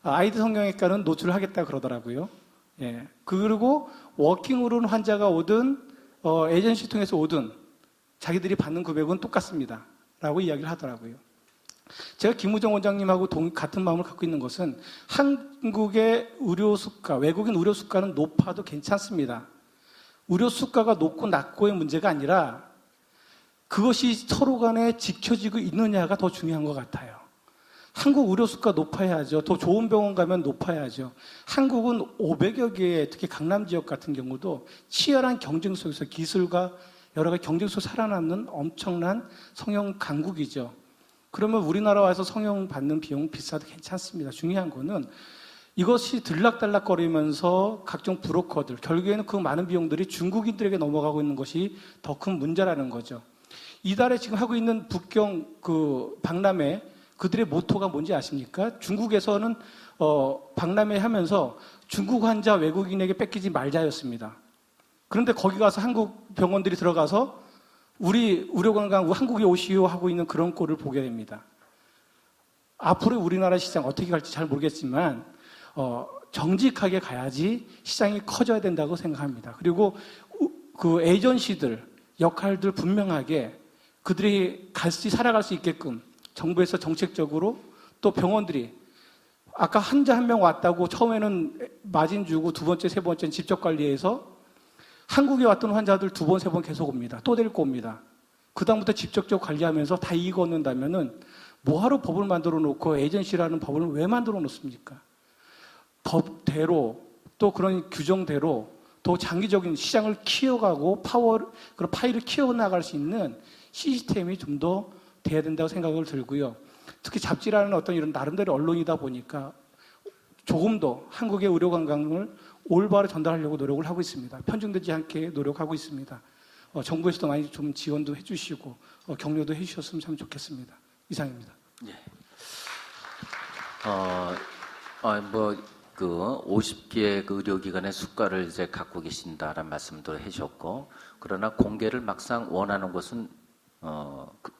아이디 성형외과는 노출을 하겠다 그러더라고요. 그리고 워킹으로는 환자가 오든 에이전시 통해서 오든 자기들이 받는 금액은 똑같습니다. 라고 이야기를 하더라고요. 제가 김우정 원장님하고 같은 마음을 갖고 있는 것은 한국의 의료 수가, 외국인 의료 수가는 높아도 괜찮습니다. 의료 수가가 높고 낮고의 문제가 아니라 그것이 서로 간에 지켜지고 있느냐가 더 중요한 것 같아요. 한국 의료 수가 높아야죠. 더 좋은 병원 가면 높아야죠. 한국은 500여 개의 특히 강남 지역 같은 경우도 치열한 경쟁 속에서 기술과 여러 가지 경쟁 속에서 살아남는 엄청난 성형 강국이죠. 그러면 우리나라 와서 성형 받는 비용 비싸도 괜찮습니다. 중요한 거는 이것이 들락달락거리면서 각종 브로커들, 결국에는 그 많은 비용들이 중국인들에게 넘어가고 있는 것이 더 큰 문제라는 거죠. 이달에 지금 하고 있는 북경 박람회 그들의 모토가 뭔지 아십니까? 중국에서는 박람회 하면서 중국 환자 외국인에게 뺏기지 말자였습니다. 그런데 거기 가서 한국 병원들이 들어가서 우리 의료관광 한국에 오시오 하고 있는 그런 꼴을 보게 됩니다. 앞으로 우리나라 시장 어떻게 갈지 잘 모르겠지만 정직하게 가야지 시장이 커져야 된다고 생각합니다. 그리고 그 에이전시들 역할들 분명하게 그들이 살아갈 수 있게끔 정부에서 정책적으로 또 병원들이 아까 환자 한 명 왔다고 처음에는 마진 주고 두 번째, 세 번째는 직접 관리해서 한국에 왔던 환자들 두 번, 세 번 계속 옵니다. 또 데리고 옵니다. 그다음부터 직접적으로 관리하면서 다 이익 얻는다면은 뭐하러 법을 만들어 놓고 에이전시라는 법을 왜 만들어 놓습니까? 법대로 또 그런 규정대로 더 장기적인 시장을 키워가고 그런 파이를 키워나갈 수 있는 시스템이 좀 더 돼야 된다고 생각을 들고요. 특히 잡지라는 어떤 이런 나름대로 언론이다 보니까 조금 더 한국의 의료 관광을 올바로 전달하려고 노력을 하고 있습니다. 편중되지 않게 노력하고 있습니다. 정부에서도 많이 좀 지원도 해주시고 격려도 해주셨으면 참 좋겠습니다. 이상입니다. 예. 그 50개의 그 의료기관의 수가를 이제 갖고 계신다라는 말씀도 해주셨고, 그러나 공개를 막상 원하는 곳은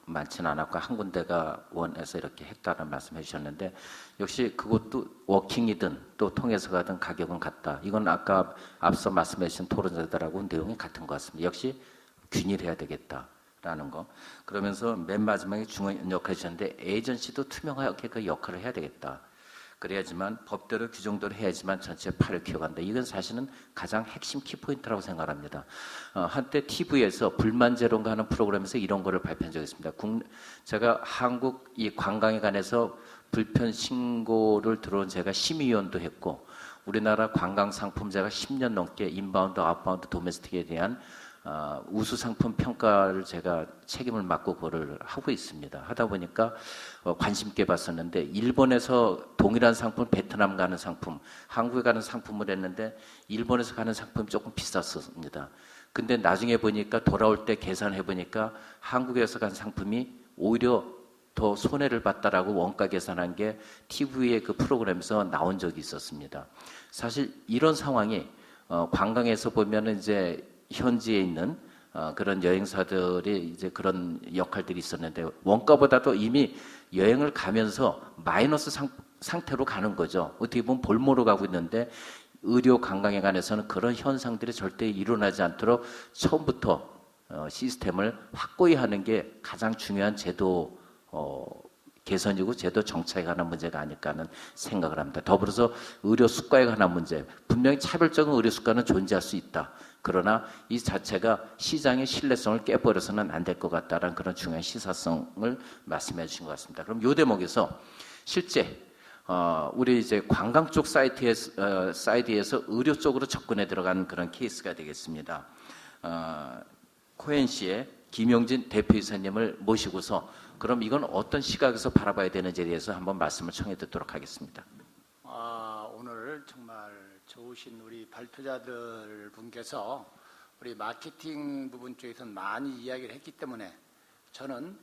많지는 않았고 한 군데가 원해서 이렇게 했다는 말씀해 주셨는데, 역시 그것도 워킹이든 또 통해서 가든 가격은 같다. 이건 아까 앞서 말씀해 주신 토론자들하고 내용이 같은 것 같습니다. 역시 균일해야 되겠다라는 거. 그러면서 맨 마지막에 중요한 역할을 주셨는데, 에이전시도 투명하게 그 역할을 해야 되겠다. 그래야지만 법대로 규정대로 해야지만 전체 팔을 키워간다. 이건 사실은 가장 핵심 키포인트라고 생각합니다. 한때 TV에서 불만제론가 하는 프로그램에서 이런 거를 발표한 적이 있습니다. 제가 한국 이 관광에 관해서 불편 신고를 들어온 제가 심의위원도 했고, 우리나라 관광 상품제가 10년 넘게 인바운드, 아웃바운드, 도메스틱에 대한 우수 상품 평가를 제가 책임을 맡고 그거를 하고 있습니다. 하다 보니까 관심 있게 봤었는데, 일본에서 동일한 상품, 베트남 가는 상품, 한국에 가는 상품을 했는데 일본에서 가는 상품이 조금 비쌌었습니다. 근데 나중에 보니까 돌아올 때 계산해 보니까 한국에서 간 상품이 오히려 더 손해를 봤다라고 원가 계산한 게 TV의 그 프로그램에서 나온 적이 있었습니다. 사실 이런 상황이 관광에서 보면은 이제 현지에 있는 그런 여행사들이 이제 그런 역할들이 있었는데, 원가보다도 이미 여행을 가면서 마이너스 상태로 가는 거죠. 어떻게 보면 볼모로 가고 있는데, 의료 관광에 관해서는 그런 현상들이 절대 일어나지 않도록 처음부터 시스템을 확고히 하는 게 가장 중요한 제도 개선이고 제도 정착에 관한 문제가 아닐까 하는 생각을 합니다. 더불어서 의료 수가에 관한 문제, 분명히 차별적인 의료 수가는 존재할 수 있다. 그러나 이 자체가 시장의 신뢰성을 깨버려서는 안 될 것 같다는 그런 중요한 시사성을 말씀해 주신 것 같습니다. 그럼 이 대목에서 실제 우리 이제 관광 쪽 사이트에서 의료 쪽으로 접근해 들어간 그런 케이스가 되겠습니다. 코엔시의 김용진 대표이사님을 모시고서 그럼 이건 어떤 시각에서 바라봐야 되는지에 대해서 한번 말씀을 청해 듣도록 하겠습니다. 오늘 정말 좋으신 우리 발표자들 분께서 우리 마케팅 부분 쪽에서는 많이 이야기를 했기 때문에 저는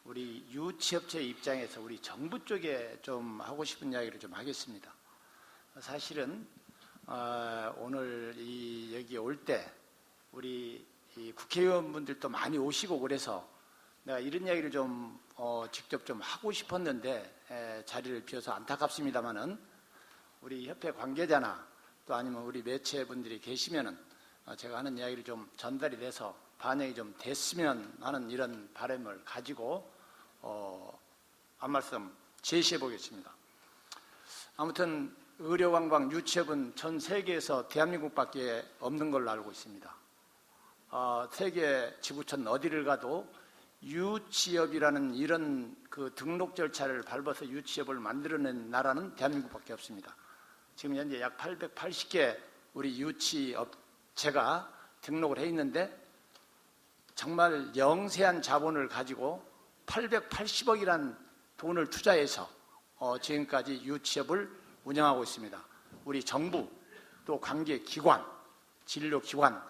우리 유치업체 입장에서 우리 정부 쪽에 좀 하고 싶은 이야기를 좀 하겠습니다. 사실은 오늘 여기 올 때 우리 이 국회의원분들도 많이 오시고 그래서 내가 이런 이야기를 좀 직접 좀 하고 싶었는데 자리를 비워서 안타깝습니다만은, 우리 협회 관계자나 또 아니면 우리 매체분들이 계시면은 제가 하는 이야기를 좀 전달이 돼서 반영이 좀 됐으면 하는 이런 바람을 가지고 한 말씀 제시해 보겠습니다. 아무튼 의료관광 유치업은 전 세계에서 대한민국밖에 없는 걸로 알고 있습니다. 세계 지구촌 어디를 가도 유치업이라는 이런 그 등록 절차를 밟아서 유치업을 만들어낸 나라는 대한민국밖에 없습니다. 지금 현재 약 880개 우리 유치업체가 등록을 해 있는데, 정말 영세한 자본을 가지고 880억이란 돈을 투자해서 지금까지 유치업을 운영하고 있습니다. 우리 정부, 또 관계기관, 진료기관,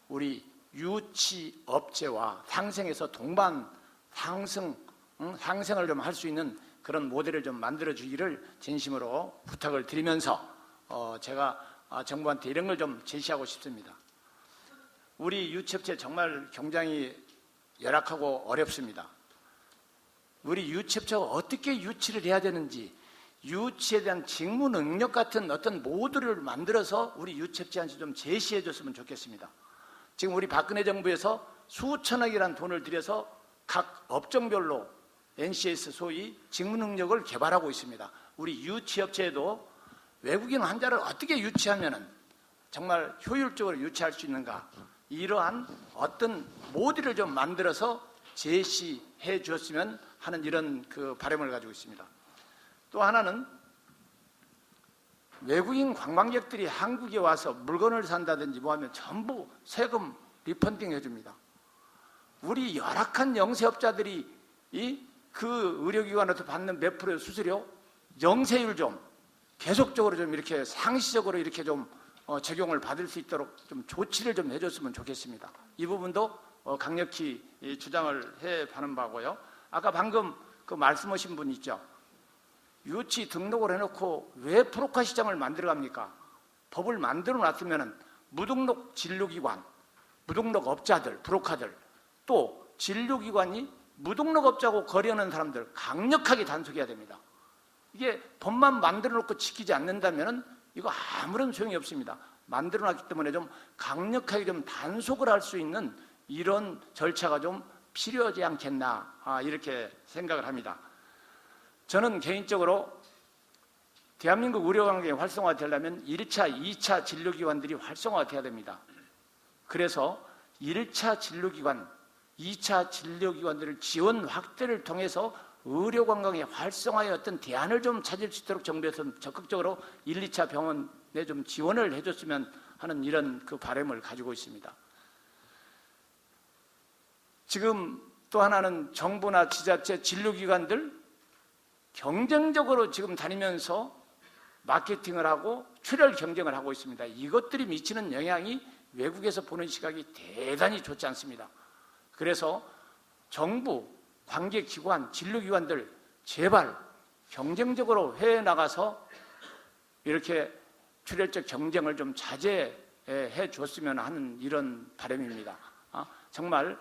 우리 유치업체와 상생해서 동반 상생을 좀 할 수 있는 그런 모델을 좀 만들어 주기를 진심으로 부탁을 드리면서 제가 정부한테 이런 걸 좀 제시하고 싶습니다. 우리 유치업체 정말 경쟁이 열악하고 어렵습니다. 우리 유치업체가 어떻게 유치를 해야 되는지, 유치에 대한 직무 능력 같은 어떤 모듈을 만들어서 우리 유치업체한테 좀 제시해 줬으면 좋겠습니다. 지금 우리 박근혜 정부에서 수천억이라는 돈을 들여서 각 업종별로 NCS 소위 직무 능력을 개발하고 있습니다. 우리 유치업체에도 외국인 환자를 어떻게 유치하면 정말 효율적으로 유치할 수 있는가, 이러한 어떤 모델을 좀 만들어서 제시해 주었으면 하는 이런 그 바람을 가지고 있습니다. 또 하나는 외국인 관광객들이 한국에 와서 물건을 산다든지 뭐 하면 전부 세금 리펀딩 해줍니다. 우리 열악한 영세업자들이 그 의료기관에서 받는 몇 프로의 수수료, 영세율 좀 계속적으로 좀 이렇게 상시적으로 이렇게 좀 적용을 받을 수 있도록 좀 조치를 좀 해줬으면 좋겠습니다. 이 부분도 강력히 주장을 해 가는 바고요. 아까 방금 그 말씀하신 분 있죠. 유치 등록을 해놓고 왜 프로카 시장을 만들어갑니까? 법을 만들어 놨으면 무등록 진료기관, 무등록 업자들, 브로커들, 또 진료기관이 무등록 업자하고 거래하는 사람들 강력하게 단속해야 됩니다. 이게 법만 만들어 놓고 지키지 않는다면 이거 아무런 소용이 없습니다. 만들어 놨기 때문에 좀 강력하게 좀 단속을 할 수 있는 이런 절차가 좀 필요하지 않겠나, 이렇게 생각을 합니다. 저는 개인적으로 대한민국 의료관광이 활성화되려면 1차, 2차 진료기관들이 활성화가 돼야 됩니다. 그래서 1차 진료기관, 2차 진료기관들을 지원 확대를 통해서 의료관광의 활성화의 어떤 대안을 좀 찾을 수 있도록 정부에서 적극적으로 1, 2차 병원에 좀 지원을 해줬으면 하는 이런 그 바람을 가지고 있습니다. 지금 또 하나는 정부나 지자체 진료기관들 경쟁적으로 지금 다니면서 마케팅을 하고 출혈 경쟁을 하고 있습니다. 이것들이 미치는 영향이 외국에서 보는 시각이 대단히 좋지 않습니다. 그래서 정부, 관계기관, 진료기관들 제발 경쟁적으로 해외에 나가서 이렇게 출혈적 경쟁을 좀 자제해 줬으면 하는 이런 바람입니다. 정말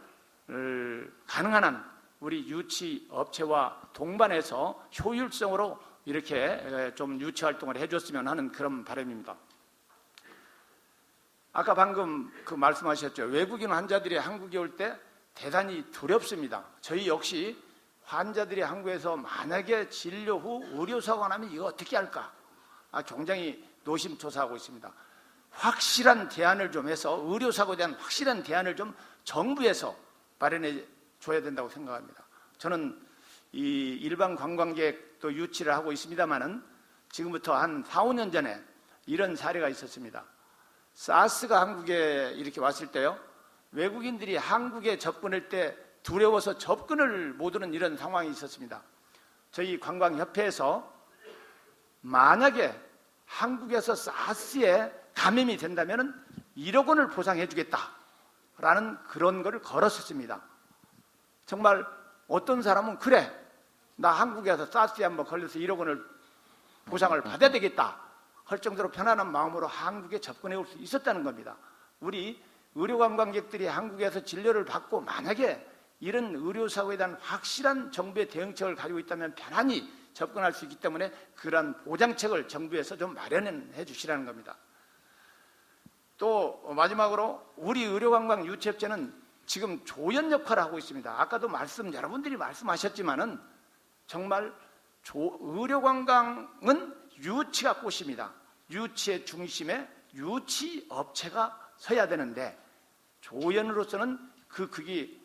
가능한 한 우리 유치 업체와 동반해서 효율성으로 이렇게 좀 유치 활동을 해줬으면 하는 그런 바람입니다. 아까 방금 그 말씀하셨죠. 외국인 환자들이 한국에 올 때 대단히 두렵습니다. 저희 역시 환자들이 한국에서 만약에 진료 후 의료사고가 나면 이거 어떻게 할까? 굉장히 노심초사하고 있습니다. 확실한 대안을 좀 해서 의료사고에 대한 확실한 대안을 좀 정부에서 마련해 줘야 된다고 생각합니다. 저는 이 일반 관광객도 유치를 하고 있습니다만은 지금부터 한 4, 5년 전에 이런 사례가 있었습니다. 사스가 한국에 이렇게 왔을 때요, 외국인들이 한국에 접근할 때 두려워서 접근을 못하는 이런 상황이 있었습니다. 저희 관광협회에서 만약에 한국에서 사스에 감염이 된다면 1억 원을 보상해 주겠다라는 그런 거를 걸었었습니다. 정말 어떤 사람은 그래, 나 한국에서 사스에 한번 걸려서 1억 원을 보상을 받아야 되겠다 할 정도로 편안한 마음으로 한국에 접근해 올 수 있었다는 겁니다. 우리 의료관광객들이 한국에서 진료를 받고 만약에 이런 의료사고에 대한 확실한 정부의 대응책을 가지고 있다면 편안히 접근할 수 있기 때문에 그러한 보장책을 정부에서 좀 마련해 주시라는 겁니다. 또 마지막으로 우리 의료관광 유치업체는 지금 조연 역할을 하고 있습니다. 아까도 여러분들이 말씀하셨지만은 정말 의료관광은 유치가 꽃입니다. 유치의 중심에 유치업체가 서야 되는데 조연으로서는 그 극이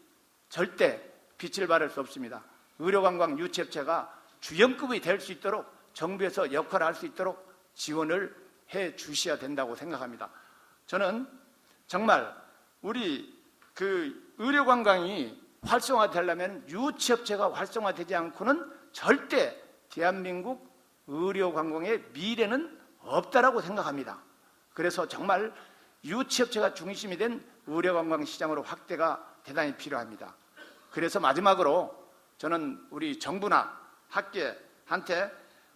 절대 빛을 발할 수 없습니다. 의료관광 유치업체가 주연급이 될 수 있도록 정부에서 역할을 할 수 있도록 지원을 해 주셔야 된다고 생각합니다. 저는 정말 우리 그 의료관광이 활성화되려면 유치업체가 활성화되지 않고는 절대 대한민국 의료관광의 미래는 없다라고 생각합니다. 그래서 정말 유치업체가 중심이 된 의료관광 시장으로 확대가 대단히 필요합니다. 그래서 마지막으로 저는 우리 정부나 학계한테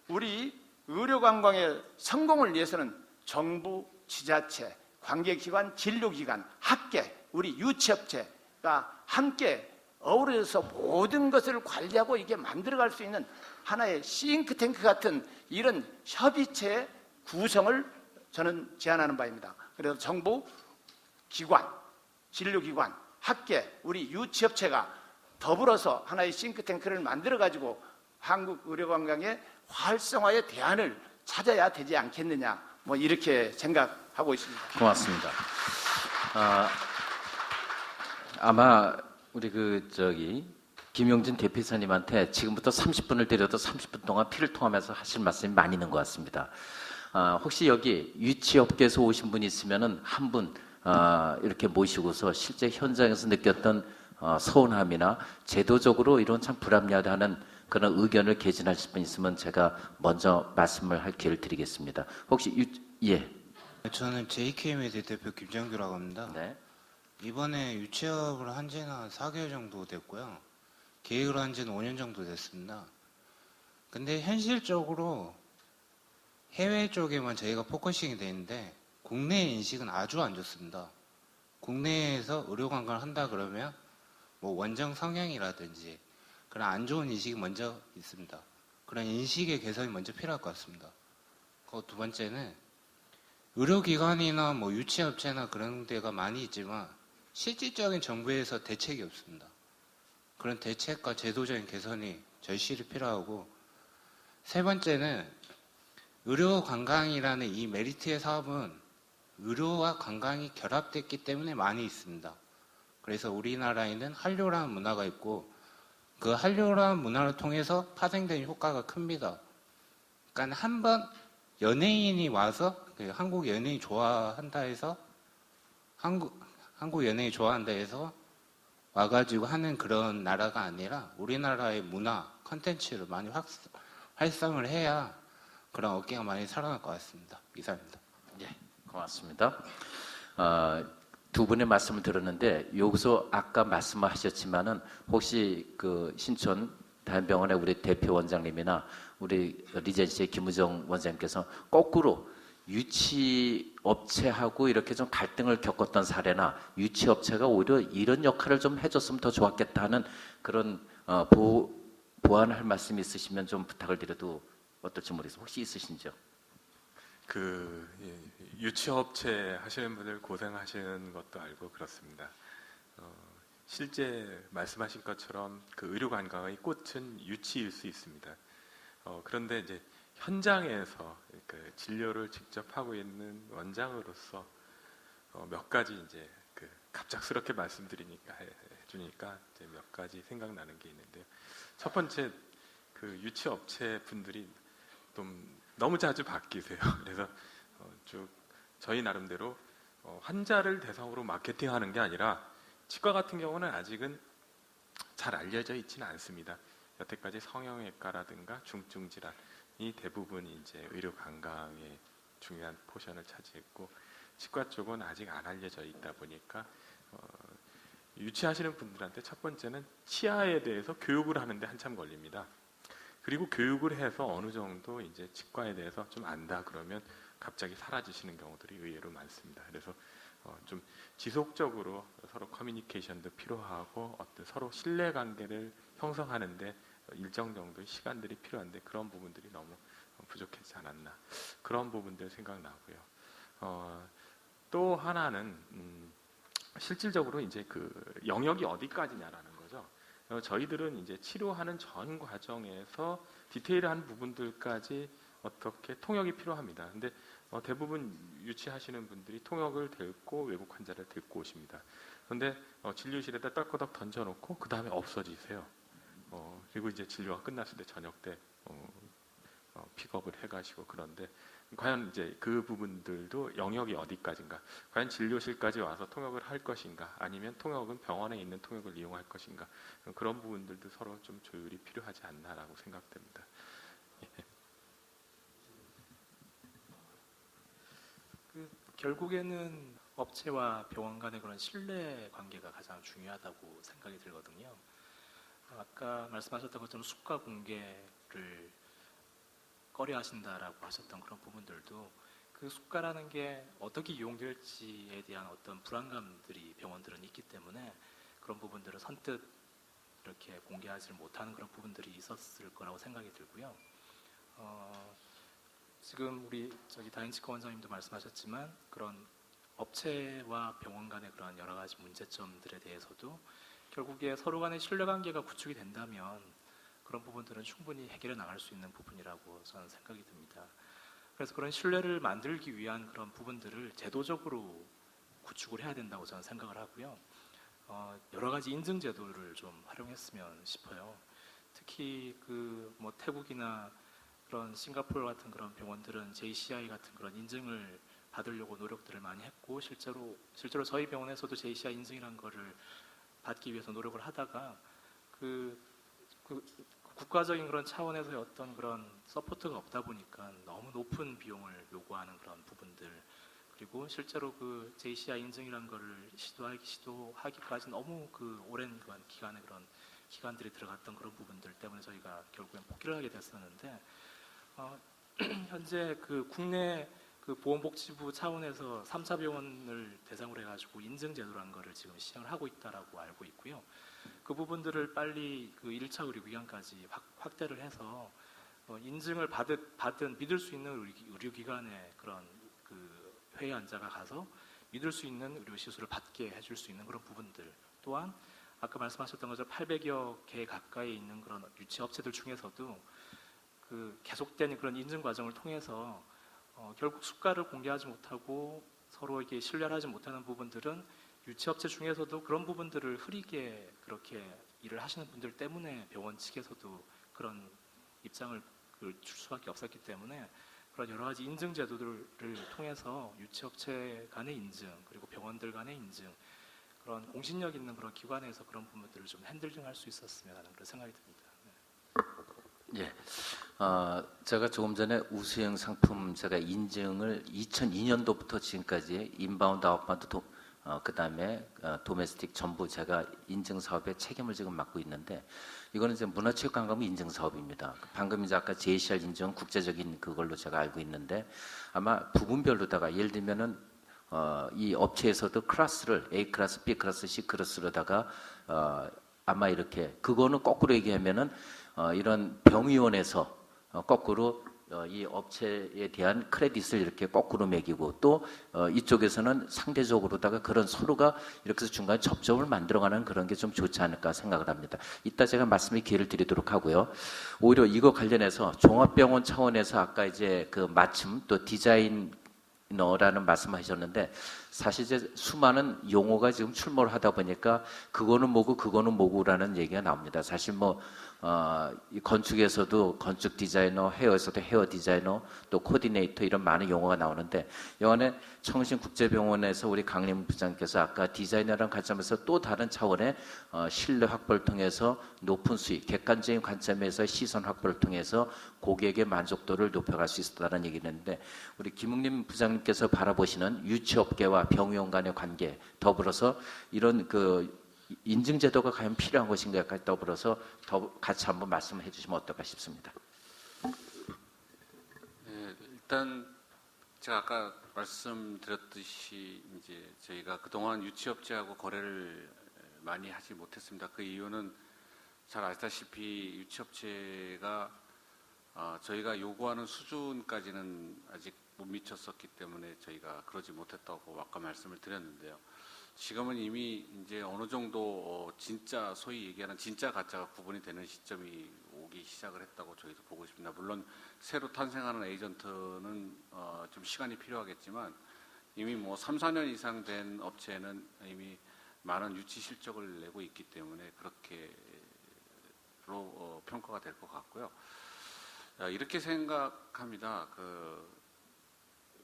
우리 의료관광의 성공을 위해서는 정부, 지자체, 관계기관, 진료기관, 학계, 우리 유치업체가 함께 어우러져서 모든 것을 관리하고 이게 만들어갈 수 있는 하나의 싱크탱크 같은 이런 협의체의 구성을 저는 제안하는 바입니다. 그래서 정부, 기관, 진료기관, 학계, 우리 유치업체가 더불어서 하나의 싱크탱크를 만들어가지고 한국 의료관광의 활성화의 대안을 찾아야 되지 않겠느냐, 이렇게 생각하고 있습니다. 고맙습니다. 아마 우리 김용진 대표이사님한테 지금부터 30분을 드려도 30분 동안 피를 통하면서 하실 말씀이 많이 있는 것 같습니다. 혹시 여기 유치업계에서 오신 분이 있으면은 한 분 이렇게 모시고서 실제 현장에서 느꼈던 서운함이나 제도적으로 이런 참 불합리하다는 그런 의견을 개진하실 분 있으면 제가 먼저 말씀을 할 기회를 드리겠습니다. 혹시 예. 저는 JK메디 대표 김정규라고 합니다. 네. 이번에 유치업을 한 지는 4개월 정도 됐고요. 계획을 한 지는 5년 정도 됐습니다. 근데 현실적으로 해외 쪽에만 저희가 포커싱이 되는데 국내 인식은 아주 안 좋습니다. 국내에서 의료 관광을 한다 그러면 뭐 원정 성향이라든지 그런 안 좋은 인식이 먼저 있습니다. 그런 인식의 개선이 먼저 필요할 것 같습니다. 그 두 번째는 의료기관이나 뭐 유치업체나 그런 데가 많이 있지만 실질적인 정부에서 대책이 없습니다. 그런 대책과 제도적인 개선이 절실히 필요하고, 세 번째는 의료관광이라는 이 메리트의 사업은 의료와 관광이 결합됐기 때문에 많이 있습니다. 그래서 우리나라에는 한류라는 문화가 있고 그 한류라는 문화를 통해서 파생된 효과가 큽니다. 그러니까 한번 연예인이 와서 한국 연예인 좋아한다 해서 한국 연예인 좋아한다 해서 와가지고 하는 그런 나라가 아니라 우리나라의 문화, 컨텐츠를 많이 활성을 해야 그런 어깨가 많이 살아날 것 같습니다. 이상입니다. 예, 고맙습니다. 두 분의 말씀을 들었는데 여기서 아까 말씀하셨지만은 혹시 그 신촌 대한병원의 우리 대표 원장님이나 우리 리젠시의 김우정 원장님께서 거꾸로 유치업체하고 이렇게 좀 갈등을 겪었던 사례나 유치업체가 오히려 이런 역할을 좀 해줬으면 더 좋았겠다 하는 그런 보완할 말씀이 있으시면 좀 부탁을 드려도 어떨지 모르겠어요. 혹시 있으신지요? 유치업체 하시는 분들 고생하시는 것도 알고 그렇습니다. 실제 말씀하신 것처럼 그 의료관광의 꽃은 유치일 수 있습니다. 그런데 이제 현장에서 그 진료를 직접 하고 있는 원장으로서 몇 가지 이제 그 갑작스럽게 말씀드리니까 해주니까 이제 몇 가지 생각나는 게 있는데요. 첫 번째, 그 유치업체 분들이 좀 너무 자주 바뀌세요. 그래서 쭉 저희 나름대로 환자를 대상으로 마케팅하는 게 아니라 치과 같은 경우는 아직은 잘 알려져 있지는 않습니다. 여태까지 성형외과라든가 중증 질환이 대부분 이제 의료 관광의 중요한 포션을 차지했고 치과 쪽은 아직 안 알려져 있다 보니까 유치하시는 분들한테 첫 번째는 치아에 대해서 교육을 하는데 한참 걸립니다. 그리고 교육을 해서 어느 정도 이제 치과에 대해서 좀 안다 그러면 갑자기 사라지시는 경우들이 의외로 많습니다. 그래서 좀 지속적으로 서로 커뮤니케이션도 필요하고 어떤 서로 신뢰관계를 형성하는데 일정 정도의 시간들이 필요한데 그런 부분들이 너무 부족하지 않았나, 그런 부분들 생각나고요. 또 하나는 실질적으로 이제 그 영역이 어디까지냐라는 거죠. 저희들은 이제 치료하는 전 과정에서 디테일한 부분들까지 어떻게 통역이 필요합니다. 근데 대부분 유치하시는 분들이 통역을 데리고 외국 환자를 데리고 오십니다. 그런데 진료실에다 떨거덕 던져놓고 그 다음에 없어지세요. 그리고 이제 진료가 끝났을 때 저녁 때 픽업을 해가시고, 그런데 과연 이제 그 부분들도 영역이 어디까지인가, 과연 진료실까지 와서 통역을 할 것인가, 아니면 통역은 병원에 있는 통역을 이용할 것인가, 그런 부분들도 서로 좀 조율이 필요하지 않나라고 생각됩니다. 결국에는 업체와 병원 간의 그런 신뢰 관계가 가장 중요하다고 생각이 들거든요. 아까 말씀하셨던 것처럼 수가 공개를 꺼려하신다라고 하셨던 그런 부분들도 그 수가라는 게 어떻게 이용될지에 대한 어떤 불안감들이 병원들은 있기 때문에 그런 부분들을 선뜻 이렇게 공개하지 못하는 그런 부분들이 있었을 거라고 생각이 들고요. 지금 우리 다인치과 원장님도 말씀하셨지만 그런 업체와 병원 간의 그런 여러 가지 문제점들에 대해서도 결국에 서로 간의 신뢰관계가 구축이 된다면 그런 부분들은 충분히 해결해 나갈 수 있는 부분이라고 저는 생각이 듭니다. 그래서 그런 신뢰를 만들기 위한 그런 부분들을 제도적으로 구축을 해야 된다고 저는 생각을 하고요. 여러 가지 인증 제도를 좀 활용했으면 싶어요. 특히 뭐 태국이나 그런 싱가포르 같은 그런 병원들은 JCI 같은 그런 인증을 받으려고 노력들을 많이 했고 실제로 저희 병원에서도 JCI 인증이라는 거를 받기 위해서 노력을 하다가 국가적인 그런 차원에서의 어떤 그런 서포트가 없다 보니까 너무 높은 비용을 요구하는 그런 부분들, 그리고 실제로 그 JCI 인증이라는 거를 시도하기까지 너무 오랜 기간의 그런 기관들이 들어갔던 그런 부분들 때문에 저희가 결국엔 포기를 하게 됐었는데 현재 그 국내 그 보건복지부 차원에서 3차 병원을 대상으로 해가지고 인증 제도라는 거를 지금 시행을 하고 있다라고 알고 있고요. 그 부분들을 빨리 그 1차 의료 기관까지 확대를 해서 인증을 받은 믿을 수 있는 의료기관의 그런 그 회의 환자가 가서 믿을 수 있는 의료 시술을 받게 해줄 수 있는 그런 부분들, 또한 아까 말씀하셨던 것처럼 800여 개 가까이 있는 그런 유치업체들 중에서도 그 계속된 그런 인증 과정을 통해서 결국 수가를 공개하지 못하고 서로에게 신뢰를 하지 못하는 부분들은 유치업체 중에서도 그런 부분들을 흐리게 그렇게 일을 하시는 분들 때문에 병원 측에서도 그런 입장을 줄 수밖에 없었기 때문에 그런 여러 가지 인증 제도들을 통해서 유치업체 간의 인증, 그리고 병원들 간의 인증, 그런 공신력 있는 그런 기관에서 그런 부분들을 좀 핸들링할 수 있었으면 하는 그런 생각이 듭니다. 예, 제가 조금 전에 우수형 상품 제가 인증을 2002년도부터 지금까지 인바운드, 아웃바운드, 그다음에 도메스틱 전부 제가 인증 사업의 책임을 지금 맡고 있는데, 이거는 이제 문화체육관광부 인증 사업입니다. 방금 이제 아까 JCR 인증 국제적인 그걸로 제가 알고 있는데, 아마 부분별로다가 예를 들면은 이 업체에서도 클래스를 A 클래스, B 클래스, C 클래스로다가 아마 이렇게, 그거는 거꾸로 얘기하면은 이런 병의원에서 거꾸로 이 업체에 대한 크레딧을 이렇게 거꾸로 매기고, 또 이쪽에서는 상대적으로다가 그런 서로가 이렇게 해서 중간에 접점을 만들어가는 그런 게 좀 좋지 않을까 생각을 합니다. 이따 제가 말씀의 기회를 드리도록 하고요. 오히려 이거 관련해서 종합병원 차원에서 아까 이제 그 마침 또 디자이너라는 말씀하셨는데, 사실 이제 수많은 용어가 지금 출몰을 하다 보니까 그거는 뭐고 그거는 뭐고라는 얘기가 나옵니다. 사실 뭐 이 건축에서도 건축 디자이너, 헤어에서도 헤어 디자이너, 또 코디네이터, 이런 많은 용어가 나오는데, 여간에 청신국제병원에서 우리 강림 부장께서 아까 디자이너라는 관점에서 또 다른 차원의 신뢰 확보를 통해서 높은 수익, 객관적인 관점에서 시선 확보를 통해서 고객의 만족도를 높여갈 수 있다는 얘기를 했는데, 우리 김웅림 부장님께서 바라보시는 유치업계와 병의원 간의 관계, 더불어서 이런 그 인증 제도가 과연 필요한 것인가까지 더불어서 더 같이 한번 말씀해 주시면 어떨까 싶습니다. 네, 일단 제가 아까 말씀드렸듯이 이제 저희가 그동안 유치업체하고 거래를 많이 하지 못했습니다. 그 이유는 잘 아시다시피 유치업체가 저희가 요구하는 수준까지는 아직 못 미쳤었기 때문에 저희가 그러지 못했다고 아까 말씀을 드렸는데요. 지금은 이미 이제 어느 정도 진짜 소위 얘기하는 진짜 가짜가 구분이 되는 시점이 오기 시작을 했다고 저희도 보고 있습니다. 물론 새로 탄생하는 에이전트는 좀 시간이 필요하겠지만, 이미 뭐 3, 4년 이상 된 업체는 이미 많은 유치 실적을 내고 있기 때문에 그렇게로 평가가 될 것 같고요. 이렇게 생각합니다.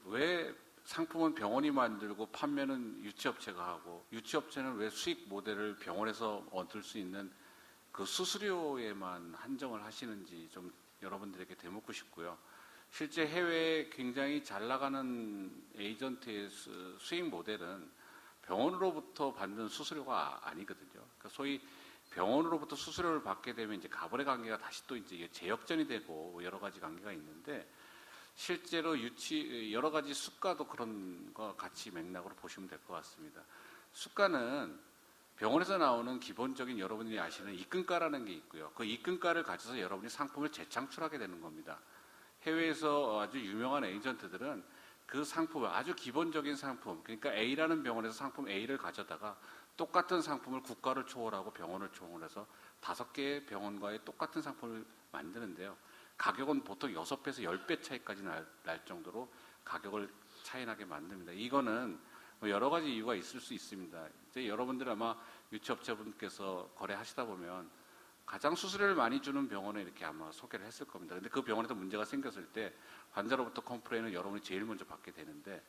왜 상품은 병원이 만들고 판매는 유치업체가 하고, 유치업체는 왜 수익 모델을 병원에서 얻을 수 있는 그 수수료에만 한정을 하시는지 좀 여러분들에게 되묻고 싶고요. 실제 해외에 굉장히 잘 나가는 에이전트의 수익 모델은 병원으로부터 받는 수수료가 아니거든요. 그러니까 소위 병원으로부터 수수료를 받게 되면 이제 가불의 관계가 다시 또 이제 재역전이 되고 여러 가지 관계가 있는데, 실제로 여러 가지 수가도 그런 거 같이 맥락으로 보시면 될 것 같습니다. 수가는 병원에서 나오는 기본적인 여러분들이 아시는 입금가라는 게 있고요. 그 입금가를 가져서 여러분이 상품을 재창출하게 되는 겁니다. 해외에서 아주 유명한 에이전트들은 그 상품을, 아주 기본적인 상품, 그러니까 A라는 병원에서 상품 A를 가져다가 똑같은 상품을 국가를 초월하고 병원을 초월해서 5개의 병원과의 똑같은 상품을 만드는데요. 가격은 보통 6배에서 10배 차이까지 날 정도로 가격을 차이나게 만듭니다. 이거는 여러 가지 이유가 있을 수 있습니다. 이제 여러분들 아마 유치업체분께서 거래하시다 보면 가장 수수료를 많이 주는 병원에 이렇게 아마 소개를 했을 겁니다. 근데 그 병원에서 문제가 생겼을 때 환자로부터 컴플레인을 여러분이 제일 먼저 받게 되는데,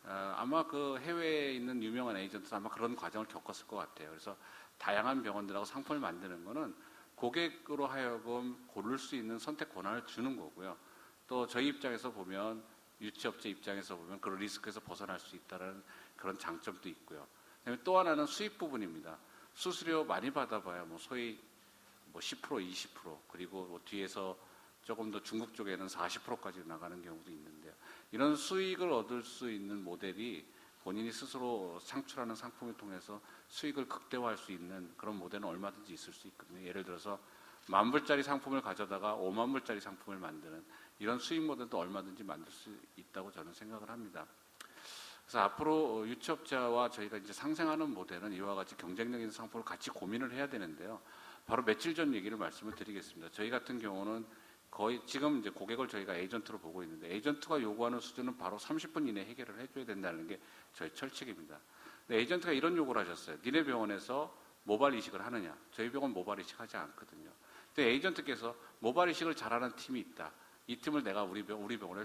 아마 그 해외에 있는 유명한 에이전트는 아마 그런 과정을 겪었을 것 같아요. 그래서 다양한 병원들하고 상품을 만드는 거는 고객으로 하여금 고를 수 있는 선택 권한을 주는 거고요. 또 저희 입장에서 보면, 유치업체 입장에서 보면 그런 리스크에서 벗어날 수 있다는 그런 장점도 있고요. 그다음에 또 하나는 수입 부분입니다. 수수료 많이 받아봐야 뭐 소위 뭐 10%, 20% 그리고 뭐 뒤에서 조금 더 중국 쪽에는 40%까지 나가는 경우도 있는데요. 이런 수익을 얻을 수 있는 모델이 본인이 스스로 창출하는 상품을 통해서 수익을 극대화할 수 있는 그런 모델은 얼마든지 있을 수 있거든요. 예를 들어서 10,000불짜리 상품을 가져다가 50,000불짜리 상품을 만드는 이런 수익 모델도 얼마든지 만들 수 있다고 저는 생각을 합니다. 그래서 앞으로 유치업자와 저희가 이제 상생하는 모델은 이와 같이 경쟁력 있는 상품을 같이 고민을 해야 되는데요. 바로 며칠 전 얘기를 말씀을 드리겠습니다. 저희 같은 경우는 거의 지금 이제 고객을 저희가 에이전트로 보고 있는데 에이전트가 요구하는 수준은 바로 30분 이내에 해결을 해줘야 된다는 게 저희 철칙입니다. 근데 에이전트가 이런 요구를 하셨어요. 니네 병원에서 모발 이식을 하느냐? 저희 병원 모발 이식 하지 않거든요. 근데 에이전트께서 모발 이식을 잘하는 팀이 있다. 이 팀을 내가 우리 병원에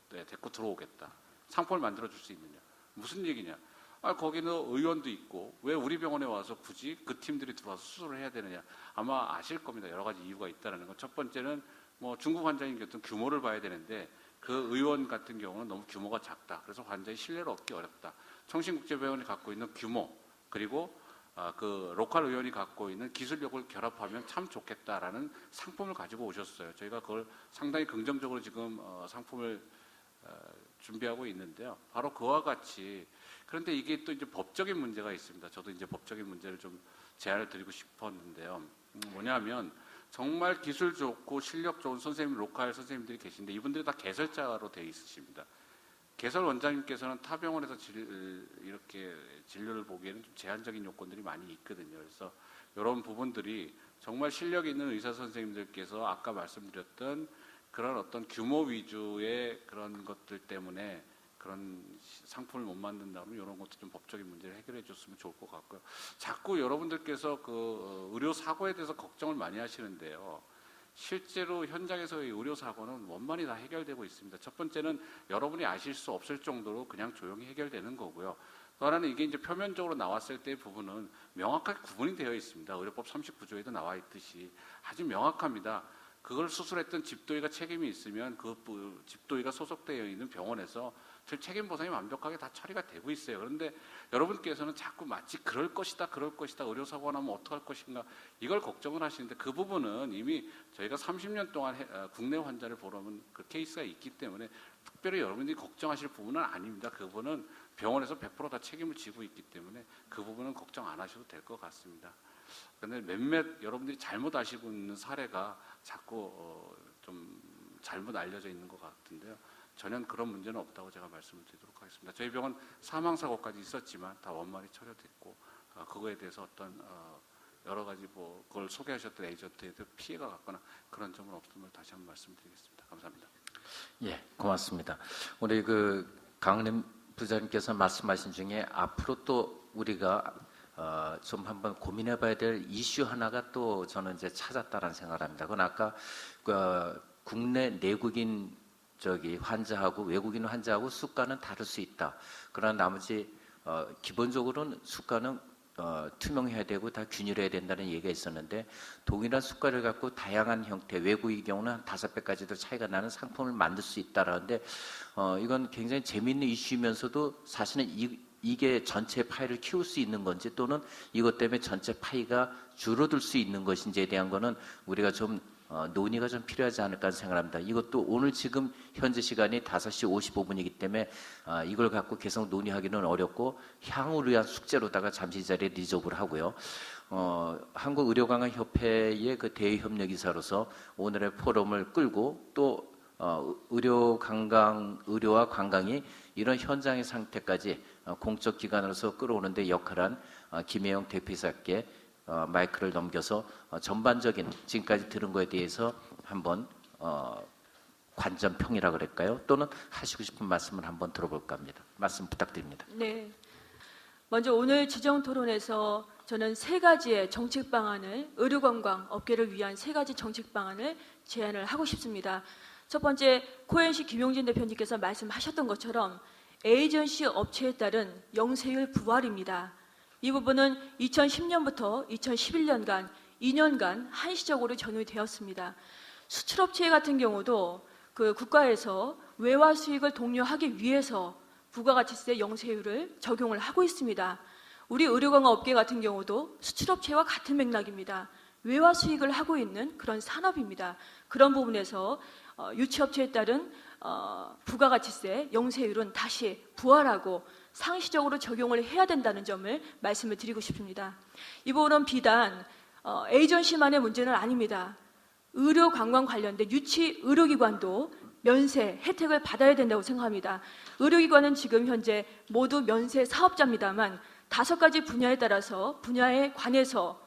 데리고 들어오겠다. 상품을 만들어줄 수 있느냐? 무슨 얘기냐? 거기는 의원도 있고 왜 우리 병원에 와서 굳이 그 팀들이 들어와서 수술을 해야 되느냐? 아마 아실 겁니다. 여러 가지 이유가 있다는 것. 첫 번째는 뭐 중국 환자인 경우 규모를 봐야 되는데 그 의원 같은 경우는 너무 규모가 작다. 그래서 환자의 신뢰를 얻기 어렵다. 청신국제병원이 갖고 있는 규모 그리고 그 로컬 의원이 갖고 있는 기술력을 결합하면 참 좋겠다라는 상품을 가지고 오셨어요. 저희가 그걸 상당히 긍정적으로 지금 상품을 준비하고 있는데요. 바로 그와 같이 그런데 이게 또 이제 법적인 문제가 있습니다. 저도 이제 법적인 문제를 좀 제안을 드리고 싶었는데요. 뭐냐면 정말 기술 좋고 실력 좋은 선생님, 로컬 선생님들이 계신데 이분들이 다 개설자로 되어 있으십니다. 개설 원장님께서는 타 병원에서 이렇게 진료를 보기에는 좀 제한적인 요건들이 많이 있거든요. 그래서 이런 부분들이 정말 실력 있는 의사 선생님들께서 아까 말씀드렸던 그런 어떤 규모 위주의 그런 것들 때문에 그런 상품을 못 만든다면 이런 것도 좀 법적인 문제를 해결해 줬으면 좋을 것 같고요. 자꾸 여러분들께서 그 의료 사고에 대해서 걱정을 많이 하시는데요. 실제로 현장에서의 의료 사고는 원만히 다 해결되고 있습니다. 첫 번째는 여러분이 아실 수 없을 정도로 그냥 조용히 해결되는 거고요. 또 하나는 이게 이제 표면적으로 나왔을 때의 부분은 명확하게 구분이 되어 있습니다. 의료법 39조에도 나와 있듯이 아주 명확합니다. 그걸 수술했던 집도의가 책임이 있으면 그 집도의가 소속되어 있는 병원에서 책임 보상이 완벽하게 다 처리가 되고 있어요. 그런데 여러분께서는 자꾸 마치 그럴 것이다, 의료사고가 나면 어떡할 것인가 이걸 걱정을 하시는데 그 부분은 이미 저희가 30년 동안 국내 환자를 보러온 그 케이스가 있기 때문에 특별히 여러분들이 걱정하실 부분은 아닙니다. 그 부분은 병원에서 100% 다 책임을 지고 있기 때문에 그 부분은 걱정 안 하셔도 될 것 같습니다. 그런데 몇몇 여러분들이 잘못 아시고 있는 사례가 자꾸 좀 잘못 알려져 있는 것 같은데요. 전혀 그런 문제는 없다고 제가 말씀을 드리도록 하겠습니다. 저희 병원 사망사고까지 있었지만 다 원만히 처리됐고 그거에 대해서 어떤 여러 가지 뭐 그걸 소개하셨던 에이전트에도 피해가 갔거나 그런 점은 없음을 다시 한번 말씀드리겠습니다. 감사합니다. 예, 고맙습니다. 우리 그 강림 부장님께서 말씀하신 중에 앞으로 또 우리가 좀 한번 고민해봐야 될 이슈 하나가 또 저는 이제 찾았다라는 생각을 합니다. 그건 아까 국내 내국인 환자하고 외국인 환자하고 수가는 다를 수 있다. 그러나 나머지 기본적으로는 수가는 투명해야 되고 다 균일해야 된다는 얘기가 있었는데 동일한 수가를 갖고 다양한 형태, 외국의 경우는 한 5배까지도 차이가 나는 상품을 만들 수 있다라는데 이건 굉장히 재미있는 이슈이면서도 사실은 이게 전체 파이를 키울 수 있는 건지 또는 이것 때문에 전체 파이가 줄어들 수 있는 것인지에 대한 거는 우리가 좀 논의가 좀 필요하지 않을까 생각합니다. 이것도 오늘 지금 현재 시간이 5시 55분이기 때문에 이걸 갖고 계속 논의하기는 어렵고 향후를 위한 숙제로다가 잠시 이 자리에 리저브를 하고요. 한국의료관광협회의 그 대의협력이사로서 오늘의 포럼을 끌고 또 의료와 관광이 이런 현장의 상태까지 공적기관으로서 끌어오는 데 역할한 김혜영 대표이사께 마이크를 넘겨서 전반적인 지금까지 들은 거에 대해서 한번 관전평이라 그럴까요? 또는 하시고 싶은 말씀을 한번 들어볼까 합니다. 말씀 부탁드립니다. 네. 먼저 오늘 지정 토론에서 저는 3가지의 정책 방안을 의료관광 업계를 위한 3가지 정책 방안을 제안을 하고 싶습니다. 첫 번째, 코엔시 김용진 대표님께서 말씀하셨던 것처럼 에이전시 업체에 따른 영세율 부활입니다. 이 부분은 2010년부터 2011년간 2년간 한시적으로 전후되었습니다. 수출업체 같은 경우도 그 국가에서 외화 수익을 독려하기 위해서 부가가치세 영세율을 적용을 하고 있습니다. 우리 의료관광 업계 같은 경우도 수출업체와 같은 맥락입니다. 외화 수익을 하고 있는 그런 산업입니다. 그런 부분에서 유치업체에 따른 부가가치세 영세율은 다시 부활하고 상시적으로 적용을 해야 된다는 점을 말씀을 드리고 싶습니다. 이 부분은 비단 에이전시만의 문제는 아닙니다. 의료 관광 관련된 유치 의료기관도 면세 혜택을 받아야 된다고 생각합니다. 의료기관은 지금 현재 모두 면세 사업자입니다만 5가지 분야에 따라서 분야에 관해서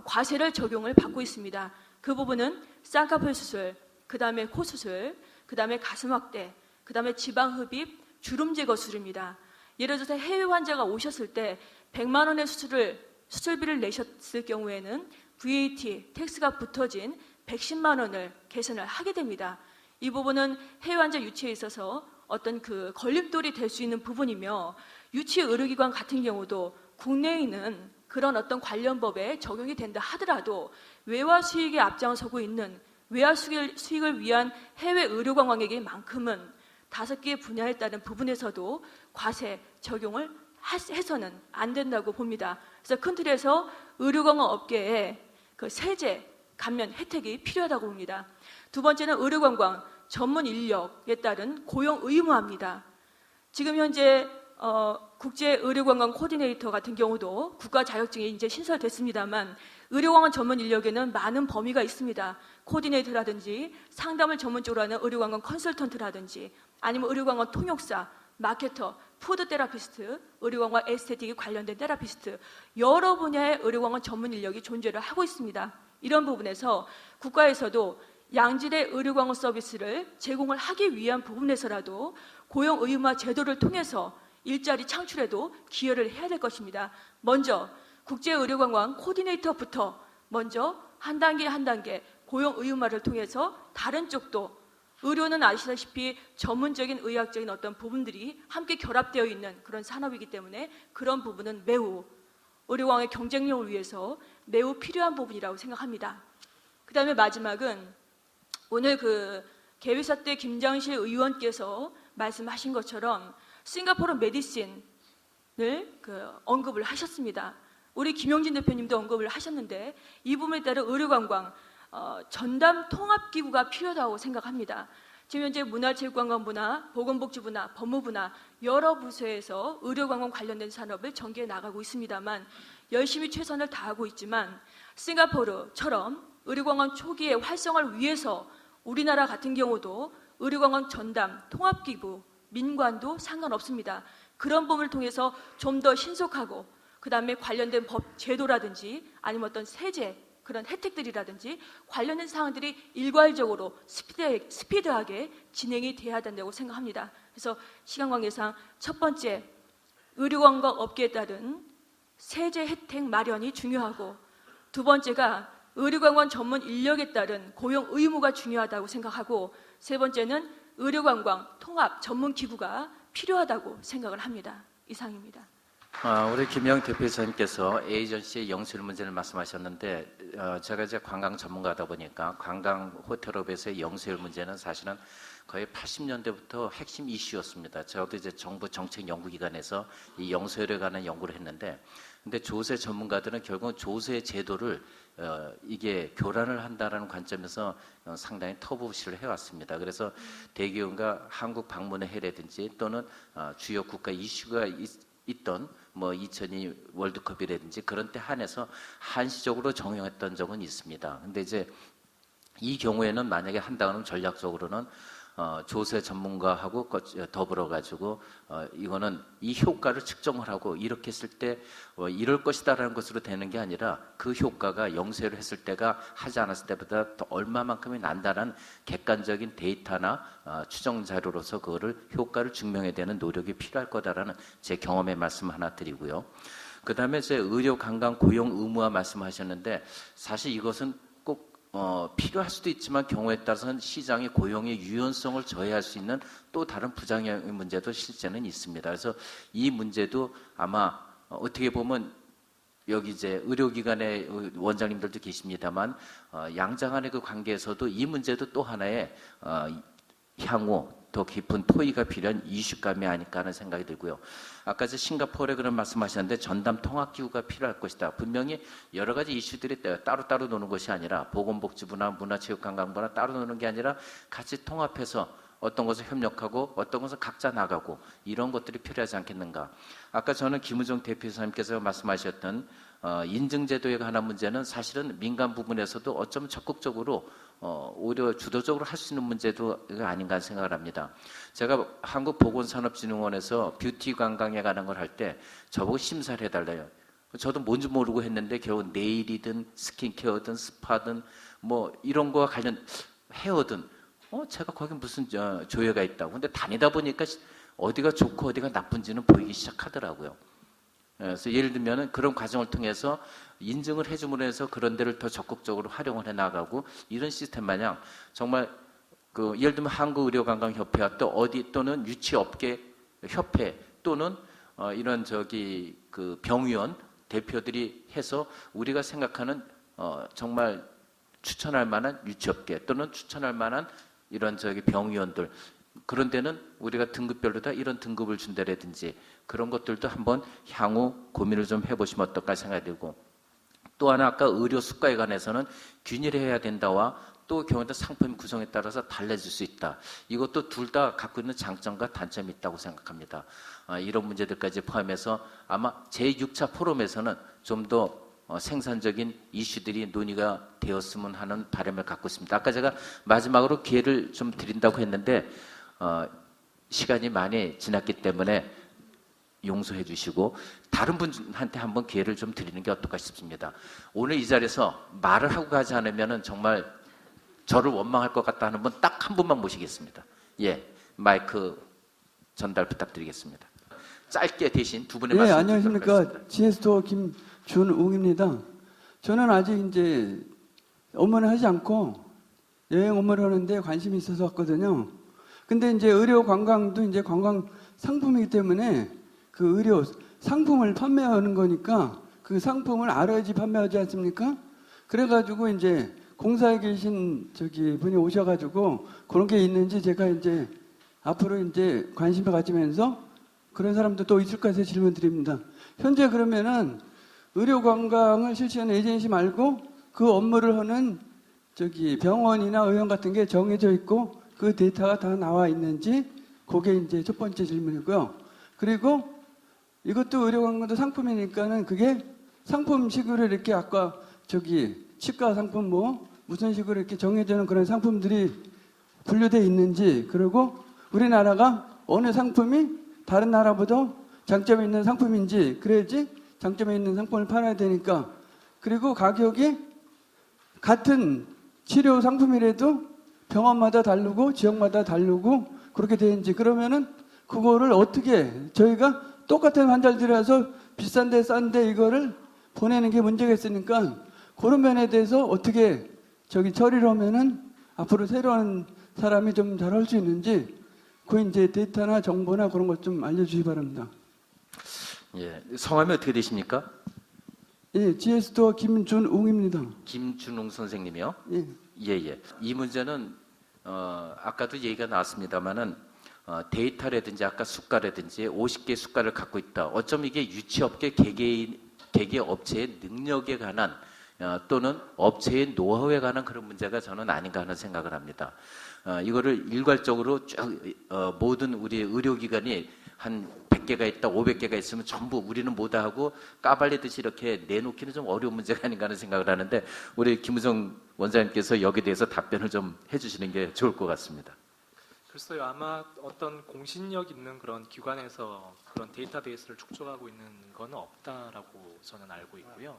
과세를 적용을 받고 있습니다. 그 부분은 쌍꺼풀 수술, 그 다음에 코 수술, 그 다음에 가슴 확대, 그 다음에 지방 흡입, 주름 제거 수술입니다. 예를 들어서 해외 환자가 오셨을 때 100만 원의 수술비를 내셨을 경우에는 VAT, 텍스가 붙어진 110만 원을 계산을 하게 됩니다. 이 부분은 해외 환자 유치에 있어서 어떤 그 걸림돌이 될 수 있는 부분이며 유치 의료기관 같은 경우도 국내에 있는 그런 어떤 관련 법에 적용이 된다 하더라도 외화 수익에 앞장서고 있는 외화 수익을 위한 해외 의료 관광객만큼은 5개 분야에 따른 부분에서도 과세 적용을 해서는 안 된다고 봅니다. 그래서 큰 틀에서 의료관광 업계에 그 세제 감면 혜택이 필요하다고 봅니다. 두 번째는 의료관광 전문 인력에 따른 고용 의무화입니다. 지금 현재 국제의료관광 코디네이터 같은 경우도 국가 자격증이 이제 신설됐습니다만 의료관광 전문 인력에는 많은 범위가 있습니다. 코디네이터라든지 상담을 전문적으로 하는 의료관광 컨설턴트라든지 아니면 의료관광 통역사, 마케터, 푸드 테라피스트, 의료관광 에스테틱이 관련된 테라피스트 여러 분야의 의료관광 전문 인력이 존재를 하고 있습니다. 이런 부분에서 국가에서도 양질의 의료관광 서비스를 제공을 하기 위한 부분에서라도 고용 의무화 제도를 통해서 일자리 창출에도 기여를 해야 될 것입니다. 먼저 국제의료관광 코디네이터부터 먼저 한 단계 고용 의무화를 통해서 다른 쪽도 의료는 아시다시피 전문적인 의학적인 어떤 부분들이 함께 결합되어 있는 그런 산업이기 때문에 그런 부분은 매우 의료관광의 경쟁력을 위해서 매우 필요한 부분이라고 생각합니다. 그 다음에 마지막은 오늘 그 개회사 때 김장실 의원께서 말씀하신 것처럼 싱가포르 메디신을 언급을 하셨습니다. 우리 김용진 대표님도 언급을 하셨는데 이 부분에 따른 의료관광 전담 통합기구가 필요하다고 생각합니다. 지금 현재 문화체육관광부나 보건복지부나 법무부나 여러 부서에서 의료관광 관련된 산업을 전개해 나가고 있습니다만 열심히 최선을 다하고 있지만 싱가포르처럼 의료관광 초기의 활성화를 위해서 우리나라 같은 경우도 의료관광 전담 통합기구 민관도 상관없습니다. 그런 부분을 통해서 좀 더 신속하고 그 다음에 관련된 법 제도라든지 아니면 어떤 세제 그런 혜택들이라든지 관련된 사항들이 일괄적으로 스피드하게 진행이 돼야 된다고 생각합니다. 그래서 시간 관계상 첫 번째 의료관광 업계에 따른 세제 혜택 마련이 중요하고 두 번째가 의료관광 전문 인력에 따른 고용 의무가 중요하다고 생각하고 세 번째는 의료관광 통합 전문 기구가 필요하다고 생각을 합니다. 이상입니다. 우리 김영 대표님께서 에이전시의 영수율 문제를 말씀하셨는데 제가 이제 관광 전문가다 보니까 관광 호텔업에서의 영수율 문제는 사실은 거의 80년대부터 핵심 이슈였습니다. 저도 이제 정부 정책 연구기관에서 이 영수율에 관한 연구를 했는데 근데 조세 전문가들은 결국 조세 제도를 이게 교란을 한다라는 관점에서 상당히 터부시를 해왔습니다. 그래서 대기업과 한국 방문의 해라든지 또는 주요 국가 이슈가 있던 뭐 2002 월드컵이라든지 그런 때 한해서 한시적으로 적용했던 적은 있습니다. 근데 이제 이 경우에는 만약에 한다 그러면 전략적으로는 조세 전문가하고 더불어 가지고 이거는 이 효과를 측정을 하고 이렇게 했을 때 이럴 것이다라는 것으로 되는 게 아니라 그 효과가 영세를 했을 때가 하지 않았을 때보다 더 얼마만큼이 난다는 객관적인 데이터나 추정 자료로서 그거를 효과를 증명해야 되는 노력이 필요할 거다라는 제 경험의 말씀 하나 드리고요. 그 다음에 제 의료 관광 고용 의무화 말씀하셨는데 사실 이것은 필요할 수도 있지만 경우에 따라서는 시장의 고용의 유연성을 저해할 수 있는 또 다른 부작용의 문제도 실제는 있습니다. 그래서 이 문제도 아마 어떻게 보면 여기 이제 의료기관의 원장님들도 계십니다만 양자 간의 그 관계에서도 이 문제도 또 하나의 향후 더 깊은 토의가 필요한 이슈감이 아닐까 하는 생각이 들고요. 아까 싱가포르에 그런 말씀하셨는데 전담 통합기구가 필요할 것이다. 분명히 여러 가지 이슈들이 따로따로 노는 것이 아니라 보건복지부나 문화체육관광부나 따로 노는 게 아니라 같이 통합해서 어떤 것을 협력하고 어떤 것을 각자 나가고 이런 것들이 필요하지 않겠는가. 아까 저는 김우정 대표이사님께서 말씀하셨던 인증제도에 관한 문제는 사실은 민간 부분에서도 어쩌면 적극적으로 오히려 주도적으로 할 수 있는 문제도 아닌가 생각을 합니다. 제가 한국보건산업진흥원에서 뷰티 관광에 관한 걸 할 때 저보고 심사를 해달래요. 저도 뭔지 모르고 했는데 겨우 네일이든 스킨케어든 스파든 뭐 이런 거와 관련 헤어든 제가 거기 무슨 조회가 있다고. 근데 다니다 보니까 어디가 좋고 어디가 나쁜지는 보이기 시작하더라고요. 그래서 예를 들면 그런 과정을 통해서 인증을 해줌으로 해서 그런 데를 더 적극적으로 활용을 해 나가고 이런 시스템 마냥 정말 예를 들면 한국의료관광협회와 또 어디 또는 유치업계 협회 또는 이런 병의원 대표들이 해서 우리가 생각하는 정말 추천할 만한 유치업계 또는 추천할 만한 이런 병의원들 그런 데는 우리가 등급별로 다 이런 등급을 준다라든지 그런 것들도 한번 향후 고민을 좀 해보시면 어떨까 생각이 들고 또 하나 아까 의료 수가에 관해서는 균일해야 된다와 또 경우에 상품 구성에 따라서 달라질 수 있다. 이것도 둘 다 갖고 있는 장점과 단점이 있다고 생각합니다. 이런 문제들까지 포함해서 아마 제6차 포럼에서는 좀 더 생산적인 이슈들이 논의가 되었으면 하는 바람을 갖고 있습니다. 아까 제가 마지막으로 기회를 좀 드린다고 했는데 시간이 많이 지났기 때문에 용서해 주시고 다른 분한테 한번 기회를 좀 드리는 게 어떨까 싶습니다. 오늘 이 자리에서 말을 하고 가지 않으면 정말 저를 원망할 것 같다 하는 분 딱 한 분만 모시겠습니다. 예, 마이크 전달 부탁드리겠습니다. 짧게 대신 두 분의 말씀. 안녕하십니까. GS도 김준웅입니다. 저는 아직 이제 업무를 하지 않고 여행 업무를 하는데 관심이 있어서 왔거든요. 근데 이제 의료 관광도 이제 관광 상품이기 때문에 그 의료 상품을 판매하는 거니까 그 상품을 알아야지 판매하지 않습니까? 그래가지고 이제 공사에 계신 분이 오셔가지고 그런 게 있는지 제가 이제 앞으로 이제 관심을 가지면서 그런 사람도 또 있을까 해서 질문 드립니다. 현재 그러면은 의료 관광을 실시하는 에이전시 말고 그 업무를 하는 병원이나 의원 같은 게 정해져 있고 그 데이터가 다 나와 있는지 그게 이제 첫 번째 질문이고요. 그리고 이것도 의료 관광도 상품이니까는 그게 상품식으로 이렇게 아까 치과 상품 무슨 식으로 이렇게 정해지는 그런 상품들이 분류되어 있는지 그리고 우리나라가 어느 상품이 다른 나라보다 장점이 있는 상품인지 그래야지 장점이 있는 상품을 팔아야 되니까 그리고 가격이 같은 치료 상품이라도 병원마다 다르고 지역마다 다르고 그렇게 되는지 그러면은 그거를 어떻게 저희가 똑같은 환자들이라서 비싼데 싼데 이거를 보내는 게 문제가 있으니까 그런 면에 대해서 어떻게 처리를 하면은 앞으로 새로운 사람이 좀 잘할 수 있는지 그 이제 데이터나 정보나 그런 것 좀 알려주시기 바랍니다. 예, 성함이 어떻게 되십니까? 예, GS도 김준웅입니다. 김준웅 선생님이요? 예. 예. 이 문제는 아까도 얘기가 나왔습니다만은 데이터라든지 아까 수가라든지 50개 수가를 갖고 있다. 어쩜 이게 유치업계 개개 업체의 능력에 관한 또는 업체의 노하우에 관한 그런 문제가 저는 아닌가 하는 생각을 합니다. 이거를 일괄적으로 쭉 모든 우리 의료기관이 한 100개가 있다, 500개가 있으면 전부 우리는 뭐다 하고 까발리듯이 이렇게 내놓기는 좀 어려운 문제가 아닌가 하는 생각을 하는데 우리 김우정 원장님께서 여기에 대해서 답변을 좀 해주시는 게 좋을 것 같습니다. 글쎄요, 아마 어떤 공신력 있는 그런 기관에서 그런 데이터베이스를 축적하고 있는 건 없다라고 저는 알고 있고요.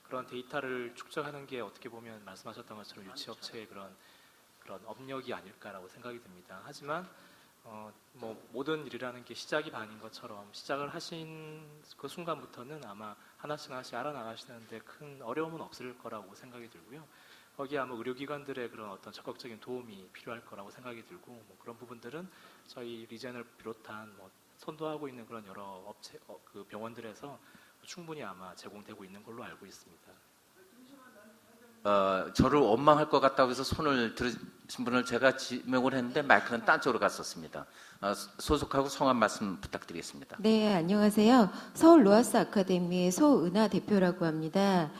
그런 데이터를 축적하는 게 어떻게 보면 말씀하셨던 것처럼 유치업체의 그런 업력이 아닐까라고 생각이 듭니다. 하지만 모든 일이라는 게 시작이 반인 것처럼 시작을 하신 그 순간부터는 아마 하나씩 알아나가시는데 큰 어려움은 없을 거라고 생각이 들고요. 거기에 아마 의료기관들의 그런 어떤 적극적인 도움이 필요할 거라고 생각이 들고 그런 부분들은 저희 리젠을 비롯한 선도하고 있는 그런 여러 업체, 병원들에서 충분히 아마 제공되고 있는 걸로 알고 있습니다. 저를 원망할 것 같다고 해서 손을 들으신 분을 제가 지명을 했는데 마이크는 딴 쪽으로 갔었습니다. 소속하고 성함 말씀 부탁드리겠습니다. 네, 안녕하세요. 서울 로하스 아카데미의 소은하 대표라고 합니다.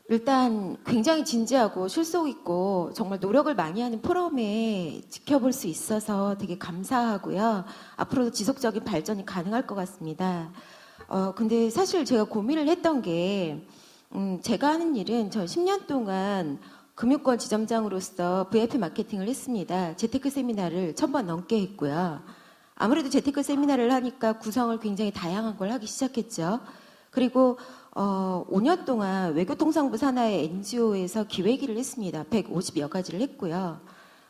일단 굉장히 진지하고 실속 있고 정말 노력을 많이 하는 포럼에 지켜볼 수 있어서 되게 감사하고요. 앞으로도 지속적인 발전이 가능할 것 같습니다. 근데 사실 제가 고민을 했던 게 제가 하는 일은 저 10년 동안 금융권 지점장으로서 VIP 마케팅을 했습니다. 재테크 세미나를 1000번 넘게 했고요. 아무래도 재테크 세미나를 하니까 구성을 굉장히 다양한 걸 하기 시작했죠. 그리고 5년 동안 외교통상부 산하의 NGO에서 기획일을 했습니다. 150여 가지를 했고요.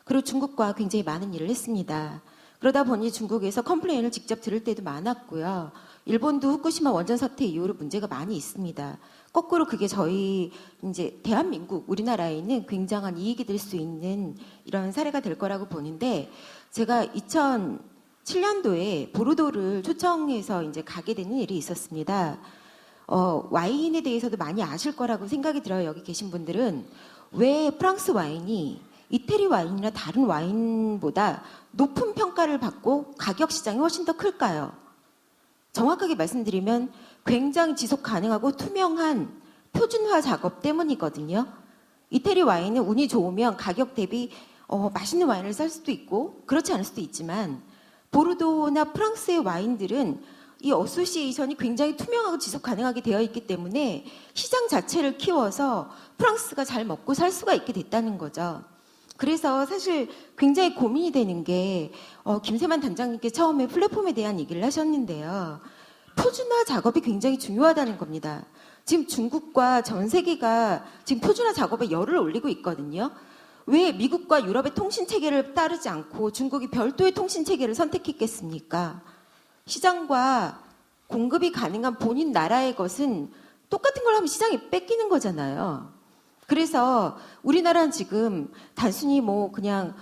그리고 중국과 굉장히 많은 일을 했습니다. 그러다 보니 중국에서 컴플레인을 직접 들을 때도 많았고요. 일본도 후쿠시마 원전 사태 이후로 문제가 많이 있습니다. 거꾸로 그게 저희 이제 대한민국 우리나라에는 굉장한 이익이 될 수 있는 이런 사례가 될 거라고 보는데 제가 2007년도에 보르도를 초청해서 이제 가게 되는 일이 있었습니다. 와인에 대해서도 많이 아실 거라고 생각이 들어요. 여기 계신 분들은 왜 프랑스 와인이 이태리 와인이나 다른 와인보다 높은 평가를 받고 가격 시장이 훨씬 더 클까요? 정확하게 말씀드리면 굉장히 지속 가능하고 투명한 표준화 작업 때문이거든요. 이태리 와인은 운이 좋으면 가격 대비 맛있는 와인을 살 수도 있고 그렇지 않을 수도 있지만 보르도나 프랑스의 와인들은 이 어소시에이션이 굉장히 투명하고 지속 가능하게 되어 있기 때문에 시장 자체를 키워서 프랑스가 잘 먹고 살 수가 있게 됐다는 거죠. 그래서 사실 굉장히 고민이 되는 게 김세만 단장님께 처음에 플랫폼에 대한 얘기를 하셨는데요. 표준화 작업이 굉장히 중요하다는 겁니다. 지금 중국과 전 세계가 지금 표준화 작업에 열을 올리고 있거든요. 왜 미국과 유럽의 통신 체계를 따르지 않고 중국이 별도의 통신 체계를 선택했겠습니까? 시장과 공급이 가능한 본인 나라의 것은 똑같은 걸 하면 시장이 뺏기는 거잖아요. 그래서 우리나라는 지금 단순히 뭐 그냥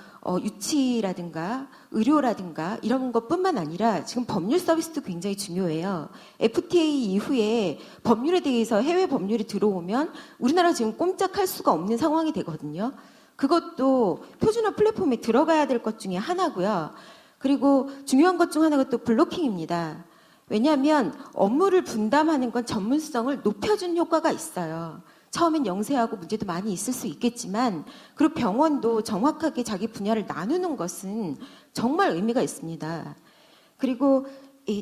유치라든가 의료라든가 이런 것뿐만 아니라 지금 법률 서비스도 굉장히 중요해요. FTA 이후에 법률에 대해서 해외 법률이 들어오면 우리나라 지금 꼼짝할 수가 없는 상황이 되거든요. 그것도 표준화 플랫폼에 들어가야 될 것 중에 하나고요. 그리고 중요한 것 중 하나가 또 블로킹입니다. 왜냐하면 업무를 분담하는 건 전문성을 높여주는 효과가 있어요. 처음엔 영세하고 문제도 많이 있을 수 있겠지만 그리고 병원도 정확하게 자기 분야를 나누는 것은 정말 의미가 있습니다. 그리고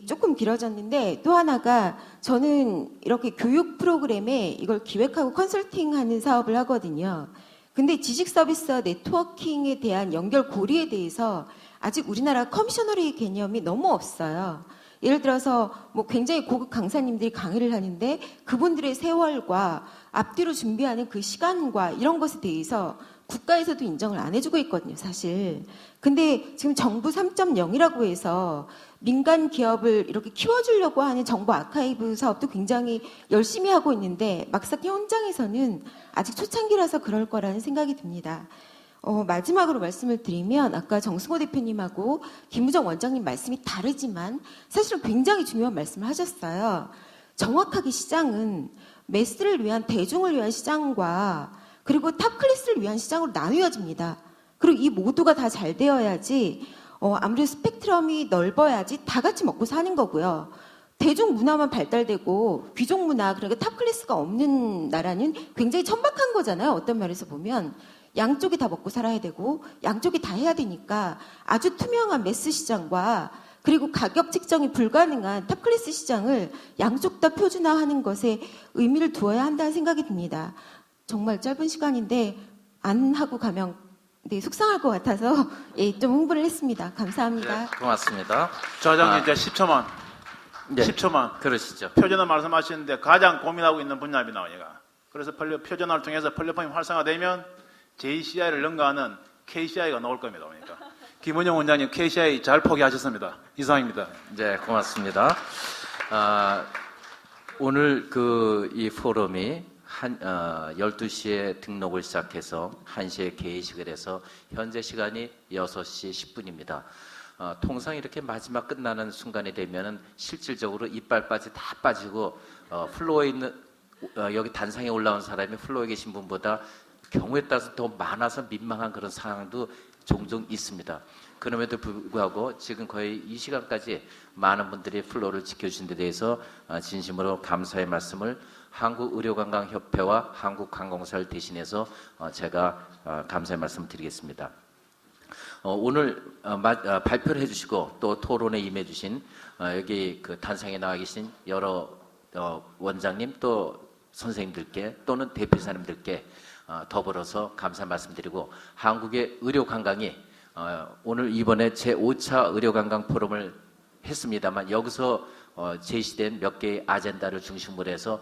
조금 길어졌는데 또 하나가 저는 이렇게 교육 프로그램에 이걸 기획하고 컨설팅하는 사업을 하거든요. 근데 지식 서비스와 네트워킹에 대한 연결 고리에 대해서 아직 우리나라 커미셔너리 개념이 너무 없어요. 예를 들어서 뭐 굉장히 고급 강사님들이 강의를 하는데 그분들의 세월과 앞뒤로 준비하는 그 시간과 이런 것에 대해서 국가에서도 인정을 안 해주고 있거든요, 사실. 근데 지금 정부 3.0이라고 해서 민간 기업을 이렇게 키워주려고 하는 정보 아카이브 사업도 굉장히 열심히 하고 있는데 막상 현장에서는 아직 초창기라서 그럴 거라는 생각이 듭니다. 마지막으로 말씀을 드리면 아까 정승호 대표님하고 김우정 원장님 말씀이 다르지만 사실은 굉장히 중요한 말씀을 하셨어요. 정확하게 시장은 매스를 위한 대중을 위한 시장과 그리고 탑 클래스를 위한 시장으로 나뉘어집니다. 그리고 이 모두가 다 잘 되어야지 아무래도 스펙트럼이 넓어야지 다 같이 먹고 사는 거고요. 대중 문화만 발달되고 귀족 문화 그러니까 탑 클래스가 없는 나라는 굉장히 천박한 거잖아요. 어떤 면에서 보면 양쪽이 다 먹고 살아야 되고 양쪽이 다 해야 되니까 아주 투명한 매스 시장과 그리고 가격 측정이 불가능한 탑클래스 시장을 양쪽 다 표준화하는 것에 의미를 두어야 한다는 생각이 듭니다. 정말 짧은 시간인데 안 하고 가면 속상할 것 같아서 좀 홍보를 했습니다. 감사합니다. 네, 고맙습니다. 저장님 이제 10초만. 네, 10초만. 그러시죠. 표준화 말씀하시는데 가장 고민하고 있는 분야입니다. 나오니까. 그래서 표준화를 통해서 플랫폼이 활성화되면 JCI를 능가하는 KCI가 나올 겁니다. 그러니까. 김은영 원장님 KCI 잘 포기하셨습니다. 이상입니다. 네, 고맙습니다. 오늘 이 포럼이 12시에 등록을 시작해서 1시에 개회식을 해서 현재 시간이 6시 10분입니다. 통상 이렇게 마지막 끝나는 순간이 되면은 실질적으로 이빨까지 다 빠지고 플로어에 있는 여기 단상에 올라온 사람이 플로어에 계신 분보다 경우에 따라서 더 많아서 민망한 그런 상황도 종종 있습니다. 그럼에도 불구하고 지금 거의 이 시간까지 많은 분들이 플로어를 지켜주신 데 대해서 진심으로 감사의 말씀을 한국의료관광협회와 한국관공사를 대신해서 제가 감사의 말씀을 드리겠습니다. 오늘 발표를 해주시고 또 토론에 임해주신 여기 그 단상에 나와 계신 여러 원장님 또 선생님들께 또는 대표이사님들께 더불어서 감사 말씀드리고 한국의 의료관광이 오늘 이번에 제5차 의료관광 포럼을 했습니다만 여기서 제시된 몇 개의 아젠다를 중심으로 해서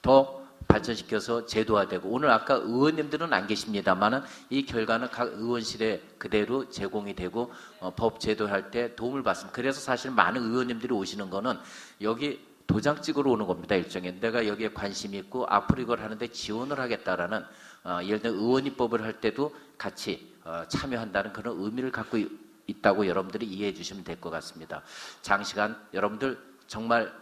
더 발전시켜서 제도화되고 오늘 아까 의원님들은 안 계십니다만은 이 결과는 각 의원실에 그대로 제공이 되고 법 제도할 때 도움을 받습니다. 그래서 사실 많은 의원님들이 오시는 거는 여기 도장 찍으러 오는 겁니다. 일종의 내가 여기에 관심이 있고 앞으로 이걸 하는데 지원을 하겠다라는 예를 들어 의원입법을 할 때도 같이 참여한다는 그런 의미를 갖고 있다고 여러분들이 이해해 주시면 될 것 같습니다. 장시간 여러분들 정말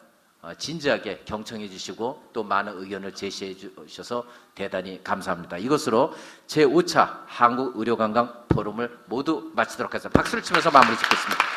진지하게 경청해 주시고 또 많은 의견을 제시해 주셔서 대단히 감사합니다. 이것으로 제5차 한국의료관광 포럼을 모두 마치도록 하겠습니다. 박수를 치면서 마무리 짓겠습니다.